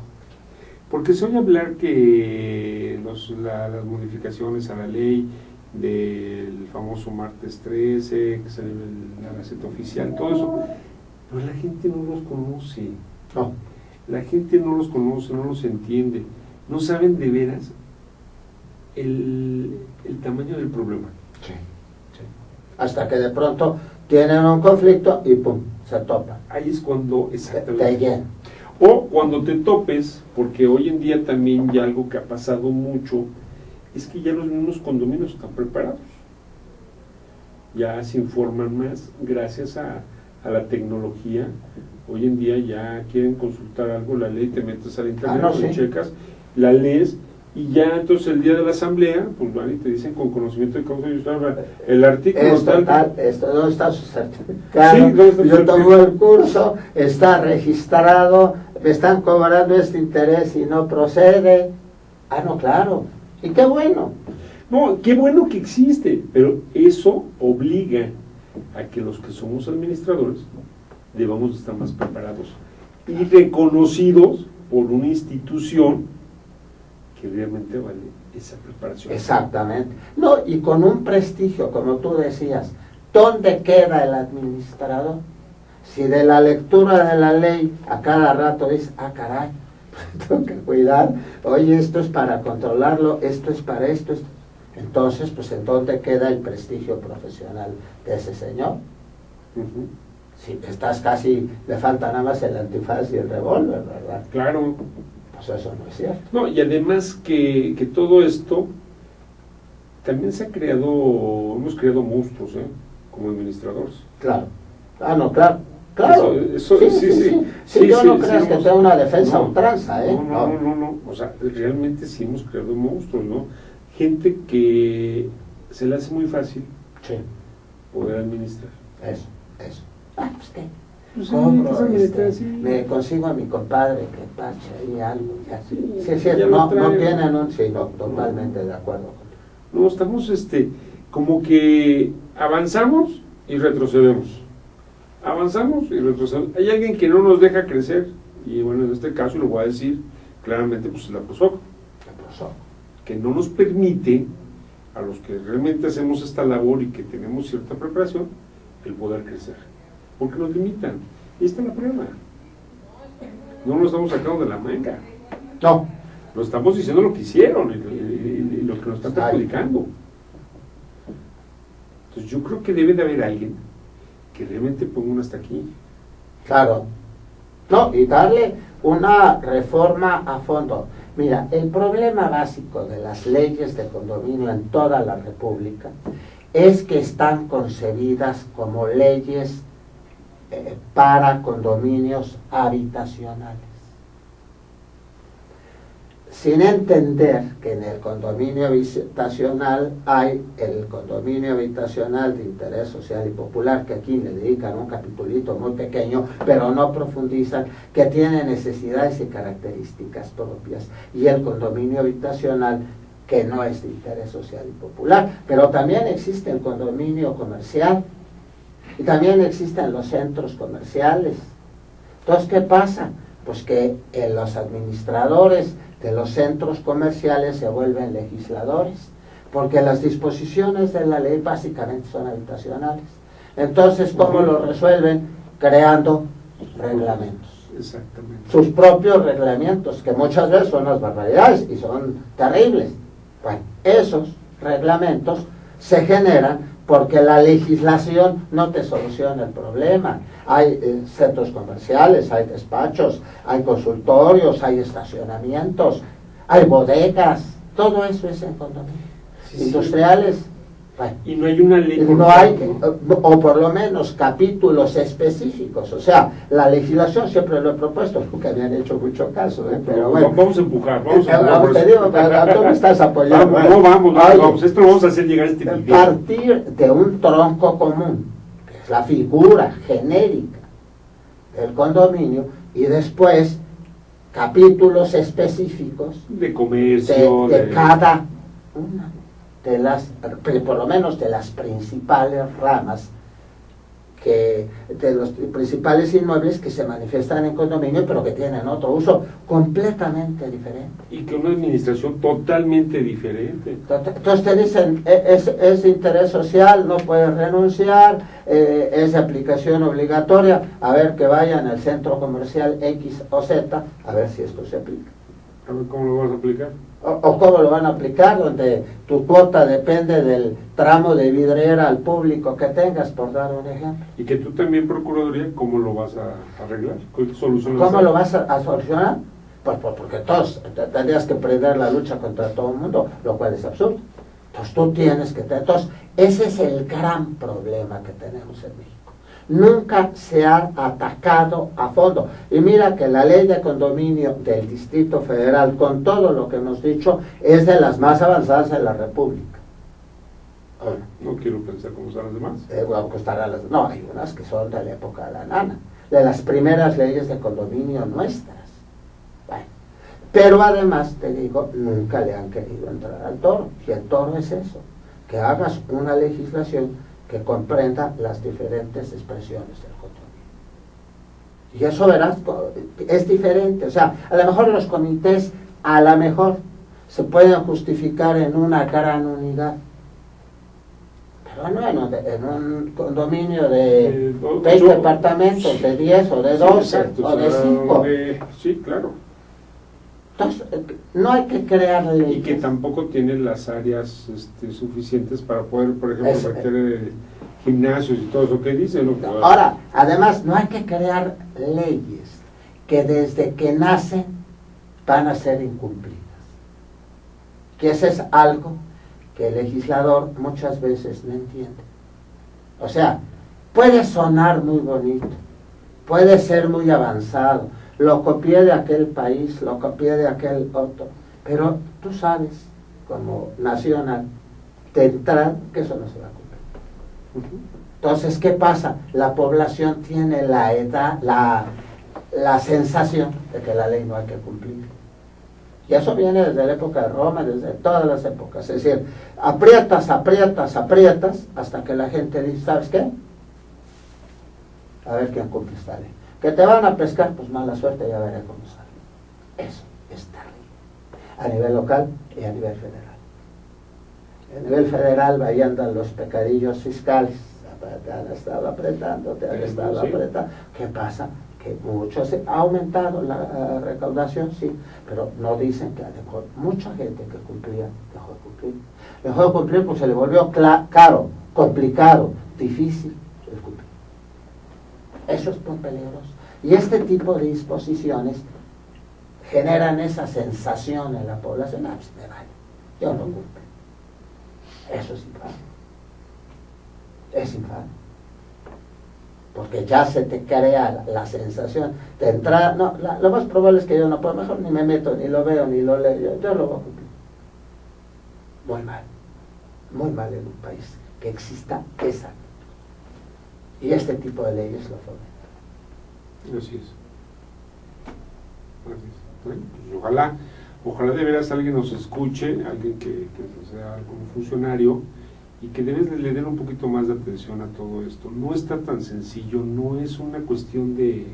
Porque se oye hablar que las modificaciones a la ley del famoso martes 13, que sale en la Gaceta Oficial, todo eso, pero la gente no los conoce. No. La gente no los conoce, no los entiende, no saben de veras el tamaño del problema. Sí, sí. Hasta que de pronto tienen un conflicto y pum, se topan. Ahí es cuando exactamente. Te llenan. O cuando te topes, porque hoy en día también ya algo que ha pasado mucho, es que ya los mismos condominios están preparados. Ya se informan más gracias a la tecnología. Hoy en día ya quieren consultar algo, la ley, te metes al internet, lo checas, la lees, y ya entonces el día de la asamblea, pues van y te dicen con conocimiento de causa, el artículo tal. Esto no está su certificado, sí, no está yo tomo el curso, está registrado, me están cobrando este interés y no procede. Ah, no, claro, y qué bueno. No, qué bueno que existe, pero eso obliga a que los que somos administradores debamos estar más preparados y reconocidos por una institución que realmente vale esa preparación. Exactamente. No, y con un prestigio, como tú decías, ¿dónde queda el administrador? Si de la lectura de la ley a cada rato dice, ah, caray, tengo que cuidar, oye, esto es para controlarlo, esto es para esto. Entonces, pues, ¿en dónde queda el prestigio profesional de ese señor? Si estás casi, le falta nada más el antifaz y el revólver, ¿verdad? Claro. Pues eso no es cierto. No, y además que todo esto también se ha creado, hemos creado monstruos, como administradores. Claro. Ah, no, claro. Claro. Eso, sí, yo no creo que sea una defensa ultranza, No. O sea, realmente sí hemos creado monstruos, ¿no? Gente que se le hace muy fácil poder administrar. Eso. Ah, pues qué. Pues compro, me consigo a mi compadre que pache ahí algo. Sí, es cierto, no tienen un... Sí, no, totalmente de acuerdo. No, estamos como que avanzamos y retrocedemos. Avanzamos y retrocedemos. Hay alguien que no nos deja crecer, y bueno, en este caso, lo voy a decir claramente, pues la PROSOCO. Que no nos permite, a los que realmente hacemos esta labor y que tenemos cierta preparación, el poder crecer. Porque nos limitan. Y esta es la prueba. No lo estamos sacando de la manga. No. Lo estamos diciendo lo que hicieron y lo que nos están perjudicando. Entonces yo creo que debe de haber alguien que realmente ponga un hasta aquí. Claro. No, y darle una reforma a fondo. Mira, el problema básico de las leyes de condominio en toda la República es que están concebidas como leyes para condominios habitacionales, sin entender que en el condominio habitacional hay el condominio habitacional de interés social y popular, que aquí le dedican un capitulito muy pequeño, pero no profundizan, que tiene necesidades y características propias, y el condominio habitacional que no es de interés social y popular. Pero también existe el condominio comercial, y también existen los centros comerciales. Entonces, ¿qué pasa? Pues que los administradores de los centros comerciales se vuelven legisladores, porque las disposiciones de la ley básicamente son habitacionales. Entonces, ¿cómo lo resuelven? Creando reglamentos. Exactamente. Sus propios reglamentos, que muchas veces son las barbaridades y son terribles. Bueno, esos reglamentos se generan porque la legislación no te soluciona el problema. Hay centros comerciales, hay despachos, hay consultorios, hay estacionamientos, hay bodegas, todo eso es en condominio. Sí, industriales. Sí. Bueno, y no hay una ley. No hay, o por lo menos capítulos específicos. O sea, la legislación siempre lo he propuesto, nunca me han hecho mucho caso. Pero bueno, vamos a empujar, vamos a empujar. Te digo, tú me estás apoyando. Vamos, esto lo vamos a hacer llegar a este nivel. Partir de un tronco común, que es la figura genérica del condominio, y después capítulos específicos de comercio, de cada una de las, por lo menos de las principales ramas, de los principales inmuebles que se manifiestan en condominio, pero que tienen otro uso completamente diferente. Y que una administración totalmente diferente. Entonces te dicen, es interés social, no puedes renunciar, es de aplicación obligatoria, a ver que vayan al centro comercial X o Z, a ver si esto se aplica. A ver cómo lo vas a aplicar. O cómo lo van a aplicar, donde tu cuota depende del tramo de vidriera al público que tengas, por dar un ejemplo. Y que tú también, Procuraduría, ¿cómo lo vas a arreglar? ¿Qué solución ¿Cómo lo vas a solucionar? Pues porque todos tendrías que prender la lucha contra todo el mundo, lo cual es absurdo. Entonces tú tienes que... Entonces, ese es el gran problema que tenemos en México. Nunca se ha atacado a fondo. Y mira que la ley de condominio del Distrito Federal, con todo lo que hemos dicho, es de las más avanzadas de la República. No quiero pensar cómo son las demás. No, hay unas que son de la época de la nana, de las primeras leyes de condominio nuestras. Bueno, pero además, te digo, nunca le han querido entrar al toro. Y el toro es eso, que hagas una legislación que comprenda las diferentes expresiones del condominio. Y eso, verás, es diferente. O sea, a lo mejor los comités, a lo mejor, se pueden justificar en una gran unidad. Pero no en un condominio de 20 departamentos, de 10 o de 12 sí, exacto, o de 5. Sí, claro. Entonces, no hay que crear leyes. Y que tampoco tiene las áreas suficientes para poder, por ejemplo, meter gimnasios y todo eso que dicen. ¿No? Ahora, además, no hay que crear leyes que desde que nacen van a ser incumplidas. Que ese es algo que el legislador muchas veces no entiende. O sea, puede sonar muy bonito, puede ser muy avanzado, lo copié de aquel país, lo copié de aquel otro, pero tú sabes, como nacional, de entrada, que eso no se va a cumplir. Entonces, ¿qué pasa? La población tiene la sensación de que la ley no hay que cumplir. Y eso viene desde la época de Roma, desde todas las épocas. Es decir, aprietas hasta que la gente dice, ¿sabes qué? A ver quién cumple esta ley. Que te van a pescar, pues mala suerte, ya veré cómo sale. Eso es terrible. A nivel local y a nivel federal. A nivel federal, ahí andan los pecadillos fiscales. Te han estado apretando, apretando. ¿Qué pasa? Que mucho ha aumentado la recaudación, sí, pero no dicen que a lo mejor mucha gente que cumplía dejó de cumplir. Dejó de cumplir porque se le volvió caro, complicado, difícil de cumplir. Eso es muy peligroso. Y este tipo de disposiciones generan esa sensación en la población, pues me vale, yo no cumplo. Eso es infame. Es infame. Porque ya se te crea la sensación de entrada. No, lo más probable es que yo no puedo, mejor ni me meto, ni lo veo, ni lo leo, yo lo voy a cumplir. Muy mal en un país que exista esa. Y este tipo de leyes lo fomentan. Así es. Bueno, pues ojalá de veras alguien nos escuche, alguien que sea como funcionario, y que le den un poquito más de atención a todo esto. No está tan sencillo, no es una cuestión de,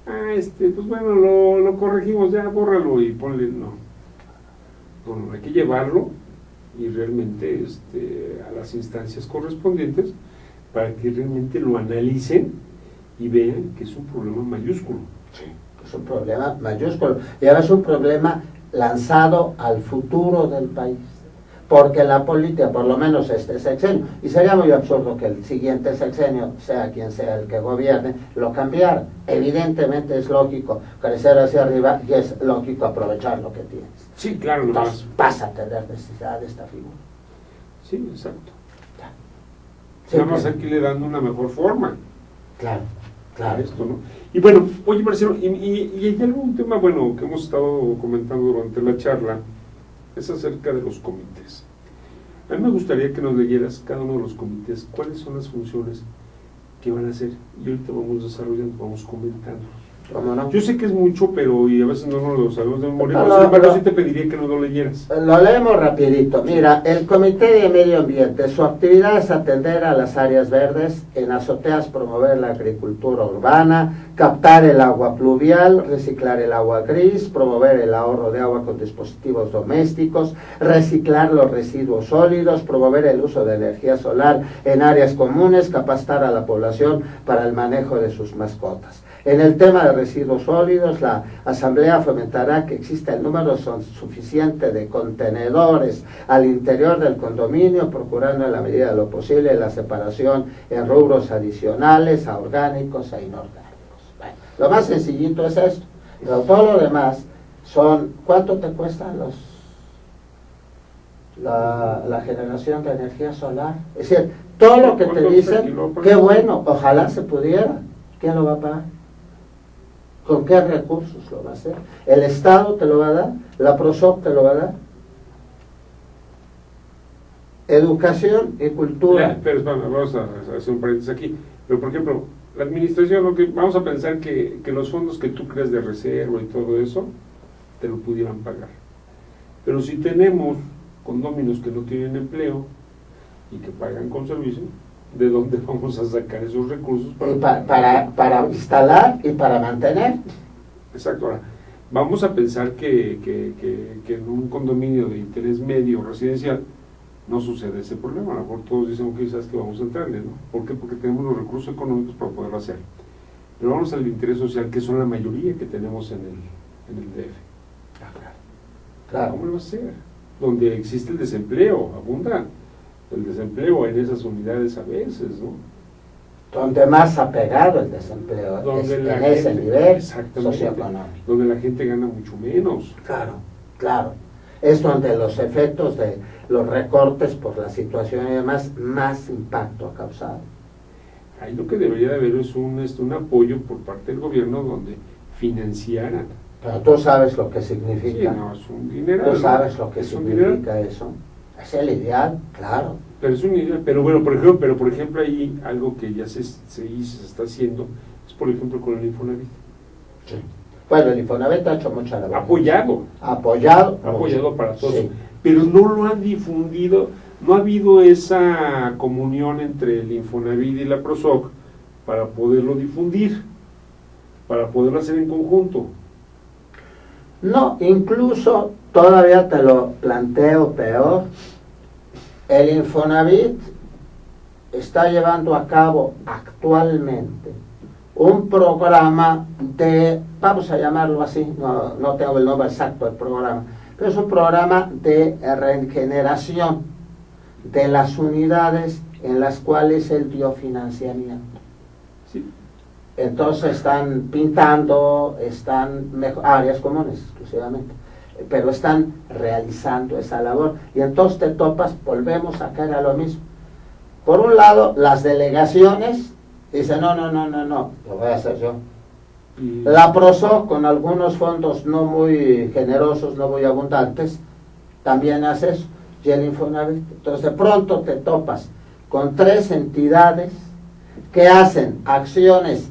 pues bueno, lo corregimos, ya bórralo y ponle, no, hay que llevarlo y realmente a las instancias correspondientes para que realmente lo analicen y vean que es un problema mayúsculo. Sí, es un problema mayúsculo, y ahora es un problema lanzado al futuro del país. porque la política, por lo menos este sexenio, y sería muy absurdo que el siguiente sexenio, sea quien sea el que gobierne, lo cambiara. Evidentemente es lógico crecer hacia arriba y es lógico aprovechar lo que tienes. Sí, claro, Entonces nomás. vas a tener necesidad de esta figura. Sí, exacto. Sí, Nada más claro. aquí le dan una mejor forma Claro, a claro. esto, ¿no? Y bueno, oye Marcelo, y hay algún tema, bueno, que hemos estado comentando durante la charla, es acerca de los comités. A mí me gustaría que nos leyeras cada uno de los comités, cuáles son las funciones que van a hacer, y ahorita vamos desarrollando, vamos comentando. ¿Cómo no? Yo sé que es mucho, pero y a veces no nos lo sabemos de memoria, No, pero sin embargo pero- sí te pediría que nos lo leyeras. Lo leemos rapidito. Mira, el Comité de Medio Ambiente, su actividad es atender a las áreas verdes, en azoteas promover la agricultura urbana, captar el agua pluvial, reciclar el agua gris, promover el ahorro de agua con dispositivos domésticos, reciclar los residuos sólidos, promover el uso de energía solar en áreas comunes, capacitar a la población para el manejo de sus mascotas. En el tema de residuos sólidos, la Asamblea fomentará que exista el número suficiente de contenedores al interior del condominio, procurando en la medida de lo posible la separación en rubros adicionales a orgánicos e inorgánicos. Bueno, lo más sencillito es esto, pero todo lo demás son, ¿cuánto te cuestan la generación de energía solar? Es decir, todo lo que te dicen, qué bueno, ojalá se pudiera. ¿Quién lo va a pagar? ¿Con qué recursos lo va a hacer? ¿El Estado te lo va a dar? ¿La PROSOC te lo va a dar? Educación y cultura. Pero vamos a hacer un paréntesis aquí. Pero por ejemplo, la administración, vamos a pensar que los fondos que tú crees de reserva y todo eso, te lo pudieran pagar. Pero si tenemos condóminos que no tienen empleo y que pagan con servicio, ¿de dónde vamos a sacar esos recursos? Para instalar y para mantener. Exacto. Ahora, vamos a pensar que en un condominio de interés medio residencial no sucede ese problema. A lo mejor todos dicen que quizás que vamos a entrarle, ¿no? ¿Por qué? Porque tenemos los recursos económicos para poderlo hacer. Pero vamos al interés social, que son la mayoría que tenemos en el DF. Claro. ¿Cómo lo va a hacer? Donde existe el desempleo, abunda el desempleo en esas unidades a veces, ¿no? Donde más ha pegado el desempleo, Donde en la ese gente- nivel exactamente, socioeconómico. donde la gente gana mucho menos. Claro, claro. Es donde los efectos de los recortes por la situación y demás, más impacto ha causado. Ahí lo que debería de haber es un apoyo por parte del gobierno donde financiaran. Pero tú sabes lo que Sí, significa. no, es un dinero. Tú sabes lo que es un dinero, significa eso. Es el ideal, claro. pero es un dinero. Pero bueno, por ejemplo, ahí algo que ya se hizo, se está haciendo, es por ejemplo con el Infonavit. Sí. Bueno, el Infonavit ha hecho mucha labor. Apoyado Apoyado para todos. Sí. Pero no lo han difundido, no ha habido esa comunión entre el Infonavit y la PROSOC para poderlo difundir, para poderlo hacer en conjunto. No, incluso todavía te lo planteo peor. El Infonavit está llevando a cabo actualmente un programa de, vamos a llamarlo así, no tengo el nombre exacto del programa, pero es un programa de regeneración de las unidades en las cuales él dio financiamiento. Sí. Entonces están pintando, áreas comunes exclusivamente, pero están realizando esa labor. Y entonces te topas, volvemos a caer a lo mismo. Por un lado, las delegaciones dicen, no, lo voy a hacer yo. Y La PROSOC, con algunos fondos no muy generosos, no muy abundantes, también hace eso. Y el Infonavit. Entonces de pronto te topas con tres entidades que hacen acciones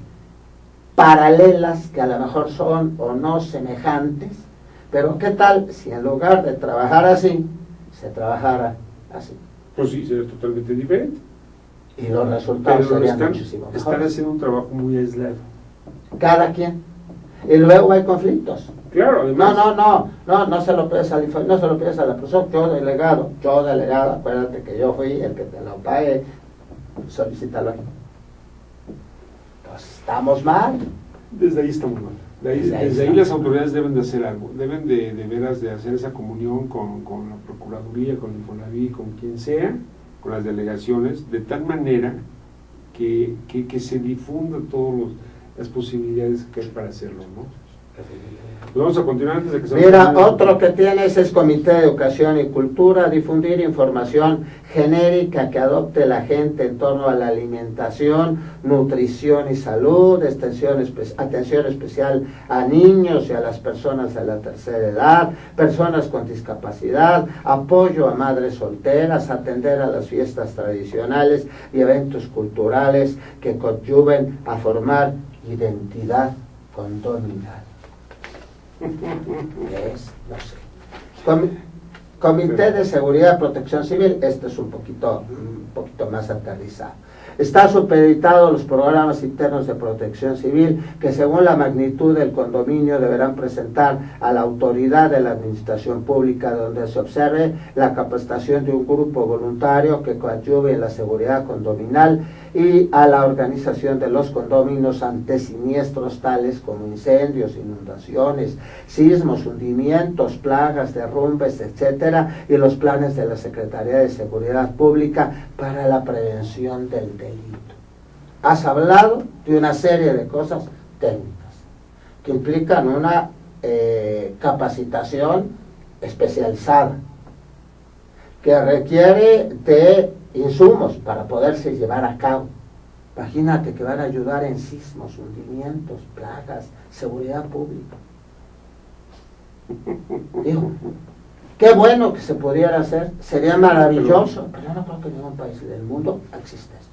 paralelas, que a lo mejor son o no semejantes, pero ¿qué tal si en lugar de trabajar así, se trabajara así? pues sí, sería totalmente diferente. Y los resultados Pero serían muchísimo están mejores. haciendo un trabajo muy aislado. Cada quien. Y luego hay conflictos. Claro, además. No se lo pides al Infonavit, no se lo pides a la PROSOC, yo delegado, acuérdate que yo fui el que te lo pagué, solicítalo ahí. Pues estamos mal. Desde ahí estamos mal. Desde ahí las autoridades deben de hacer algo, deben de veras de hacer esa comunión con la Procuraduría, con Infonavit, con quien sea, con las delegaciones, de tal manera que se difunda todas las posibilidades que hay para hacerlo, ¿no? Vamos a continuar antes de que se Mira, otro que tienes es Comité de Educación y Cultura, difundir información genérica que adopte la gente en torno a la alimentación, nutrición y salud, atención especial a niños y a las personas de la tercera edad, personas con discapacidad, apoyo a madres solteras, atender a las fiestas tradicionales y eventos culturales que coadyuven a formar identidad condominal. Es, no sé. Comité de Seguridad y Protección Civil, este es un poquito más aterrizado. Está supeditado a los programas internos de protección civil que según la magnitud del condominio deberán presentar a la autoridad de la administración pública donde se observe la capacitación de un grupo voluntario que coadyuve en la seguridad condominal y a la organización de los condóminos ante siniestros tales como incendios, inundaciones, sismos, hundimientos, plagas, derrumbes, etcétera, y los planes de la Secretaría de Seguridad Pública para la prevención del delito. Has hablado de una serie de cosas técnicas que implican una capacitación especializada que requiere de insumos para poderse llevar a cabo. Imagínate que van a ayudar en sismos, hundimientos, plagas, seguridad pública. Digo, qué bueno que se pudiera hacer, sería maravilloso, pero yo no creo que en ningún país del mundo existe esto.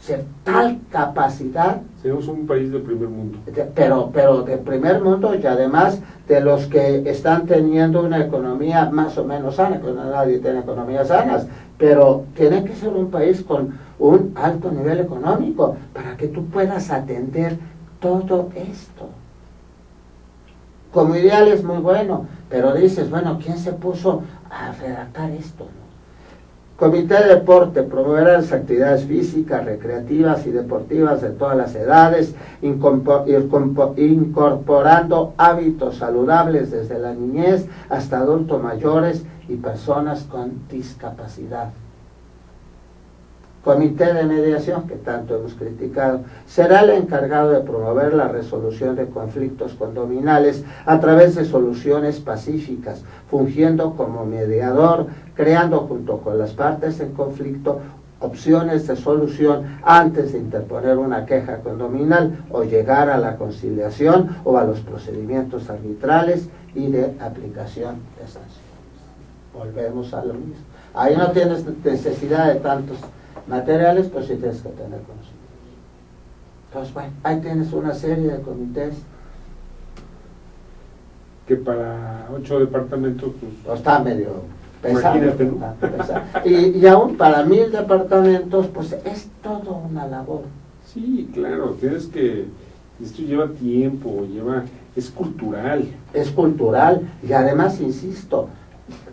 Ser tal capacidad. Seremos un país de primer mundo. Pero de primer mundo y además de los que están teniendo una economía más o menos sana, que no nadie tiene economías sanas, pero tiene que ser un país con un alto nivel económico para que tú puedas atender todo esto. Como ideal es muy bueno, pero dices, bueno, ¿quién se puso a redactar esto? Comité de Deporte promoverá las actividades físicas, recreativas y deportivas de todas las edades, incorporando hábitos saludables desde la niñez hasta adultos mayores y personas con discapacidad. Comité de Mediación, que tanto hemos criticado, será el encargado de promover la resolución de conflictos condominales a través de soluciones pacíficas, fungiendo como mediador, creando junto con las partes en conflicto opciones de solución antes de interponer una queja condominal o llegar a la conciliación o a los procedimientos arbitrales y de aplicación de sanciones. Volvemos a lo mismo. Ahí no tienes necesidad de tantos materiales, pues sí tienes que tener conocimientos. Entonces, bueno, ahí tienes una serie de comités. Que para 8 departamentos, pues está medio pesado. Imagínate, ¿no? Está pesado. Y aún para 1000 departamentos, pues es todo una labor. Sí, claro, tienes que, esto lleva tiempo, es cultural. Es cultural y además, insisto,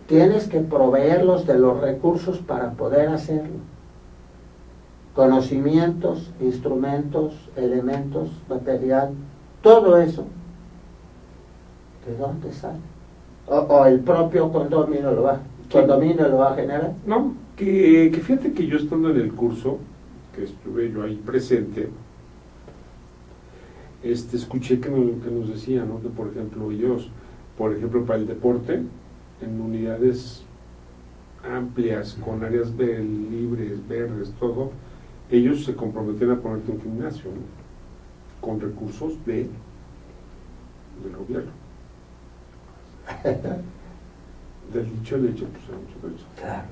tienes que proveerlos de los recursos para poder hacerlo. Conocimientos, instrumentos, elementos, material, todo eso, ¿de dónde sale? O el propio condominio lo va a generar. No, que fíjate que yo estando en el curso, que estuve yo ahí presente, escuché que nos decían, ¿no? Que por ejemplo ellos, para el deporte, en unidades amplias, con áreas libres, verdes, todo, ellos se comprometían a ponerte un gimnasio, ¿no? Con recursos del gobierno. Del dicho al hecho, pues hay mucho de eso. Claro,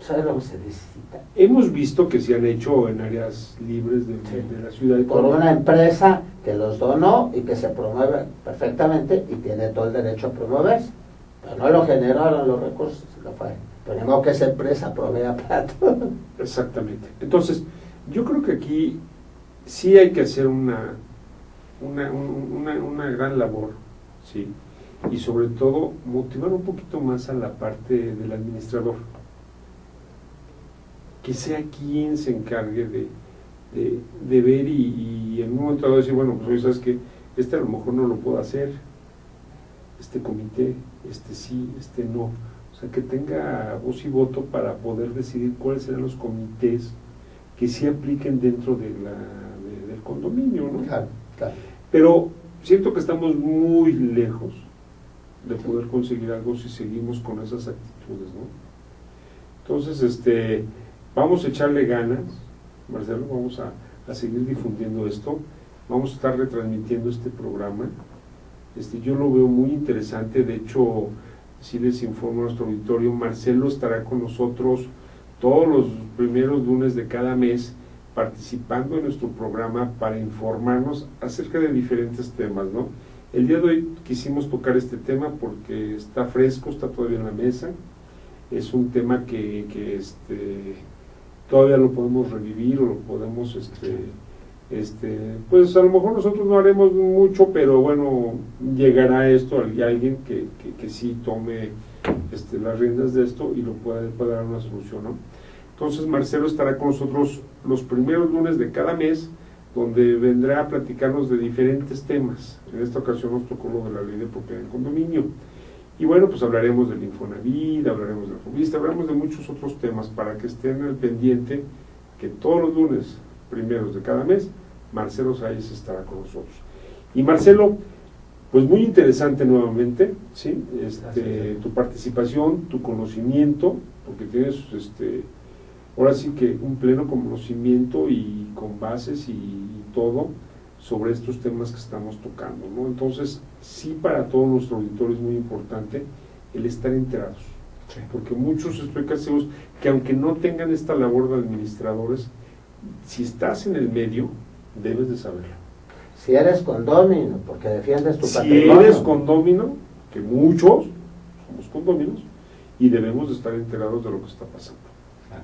¿sabes lo que se necesita? Hemos visto que se han hecho en áreas libres de la ciudad. Por una empresa que los donó y que se promueve perfectamente y tiene todo el derecho a promoverse. Pero no lo generaron los recursos, lo fue. Pero no que esa empresa provea plata. Exactamente. Entonces, yo creo que aquí sí hay que hacer una gran labor, ¿sí? Y sobre todo motivar un poquito más a la parte del administrador, que sea quien se encargue de ver y en un momento dado decir, bueno, pues hoy sabes que este a lo mejor no lo puedo hacer, este comité, este sí, este no. O sea, que tenga voz y voto para poder decidir cuáles serán los comités que sí apliquen dentro del condominio, ¿no? Claro, claro. Pero siento que estamos muy lejos de poder conseguir algo si seguimos con esas actitudes, ¿no? Entonces, vamos a echarle ganas, Marcelo, vamos a seguir difundiendo esto, vamos a estar retransmitiendo este programa. Yo lo veo muy interesante, de hecho, si les informo a nuestro auditorio, Marcelo estará con nosotros todos los primeros lunes de cada mes participando en nuestro programa para informarnos acerca de diferentes temas, ¿no? El día de hoy quisimos tocar este tema porque está fresco, está todavía en la mesa, es un tema que todavía lo podemos revivir o lo podemos, pues a lo mejor nosotros no haremos mucho, pero bueno, llegará esto a alguien que sí tome las riendas de esto y lo pueda dar una solución, ¿no? Entonces Marcelo estará con nosotros los primeros lunes de cada mes, donde vendrá a platicarnos de diferentes temas. En esta ocasión nos tocó lo de la ley de propiedad del condominio. Y bueno, pues hablaremos del Infonavit, hablaremos del Fobista, hablaremos de muchos otros temas para que estén al pendiente que todos los lunes primeros de cada mes, Marcelo Sáez estará con nosotros. Y Marcelo, pues muy interesante nuevamente, ¿sí? Tu participación, tu conocimiento, porque tienes ahora sí que un pleno conocimiento y con bases y todo sobre estos temas que estamos tocando, ¿no? Entonces, sí, para todo nuestro auditorio es muy importante el estar enterados, sí, porque muchos estoy casi seguros que aunque no tengan esta labor de administradores, si estás en el medio, debes de saberlo. Si eres condómino, porque defiendes tu patrimonio. Si eres condómino, que muchos somos condóminos, y debemos de estar enterados de lo que está pasando. Claro.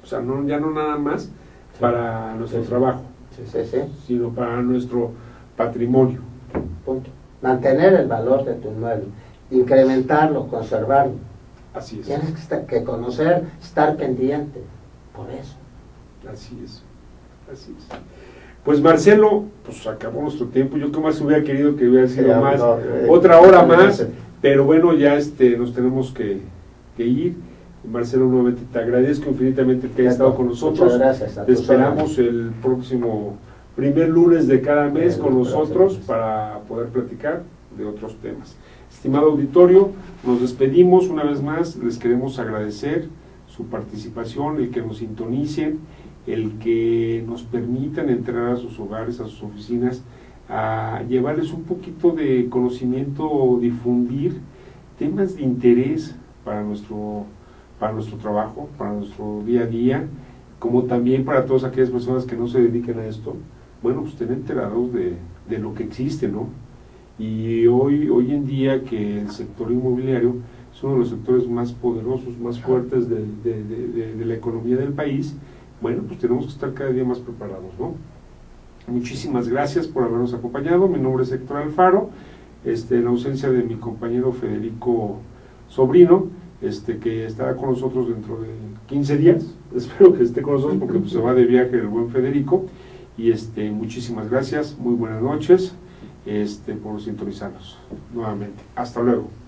O sea, ya no nada más para nuestro trabajo, sino para nuestro patrimonio. Punto. Mantener el valor de tu inmueble, incrementarlo, conservarlo. Así es. Tienes que conocer, estar pendiente, por eso. Así es, así es. Pues Marcelo, pues acabó nuestro tiempo. Yo que más hubiera querido que hubiera sido más, otra hora más, pero bueno, ya nos tenemos que ir. Marcelo, nuevamente te agradezco infinitamente que hayas estado con nosotros. Muchas gracias. Te esperamos el próximo primer lunes de cada mes con nosotros para poder platicar de otros temas. Estimado auditorio, nos despedimos una vez más. Les queremos agradecer su participación, el que nos sintonicen, el que nos permitan entrar a sus hogares, a sus oficinas, a llevarles un poquito de conocimiento, difundir temas de interés para nuestro trabajo, para nuestro día a día, como también para todas aquellas personas que no se dediquen a esto. Bueno, pues estén enterados de lo que existe, ¿no? Y hoy en día que el sector inmobiliario es uno de los sectores más poderosos, más fuertes de la economía del país, bueno, pues tenemos que estar cada día más preparados, ¿no? Muchísimas gracias por habernos acompañado. Mi nombre es Héctor Alfaro, en ausencia de mi compañero Federico Sobrino, que estará con nosotros dentro de 15 días, espero que esté con nosotros porque pues, se va de viaje el buen Federico, y muchísimas gracias, muy buenas noches, por sintonizarnos nuevamente. Hasta luego.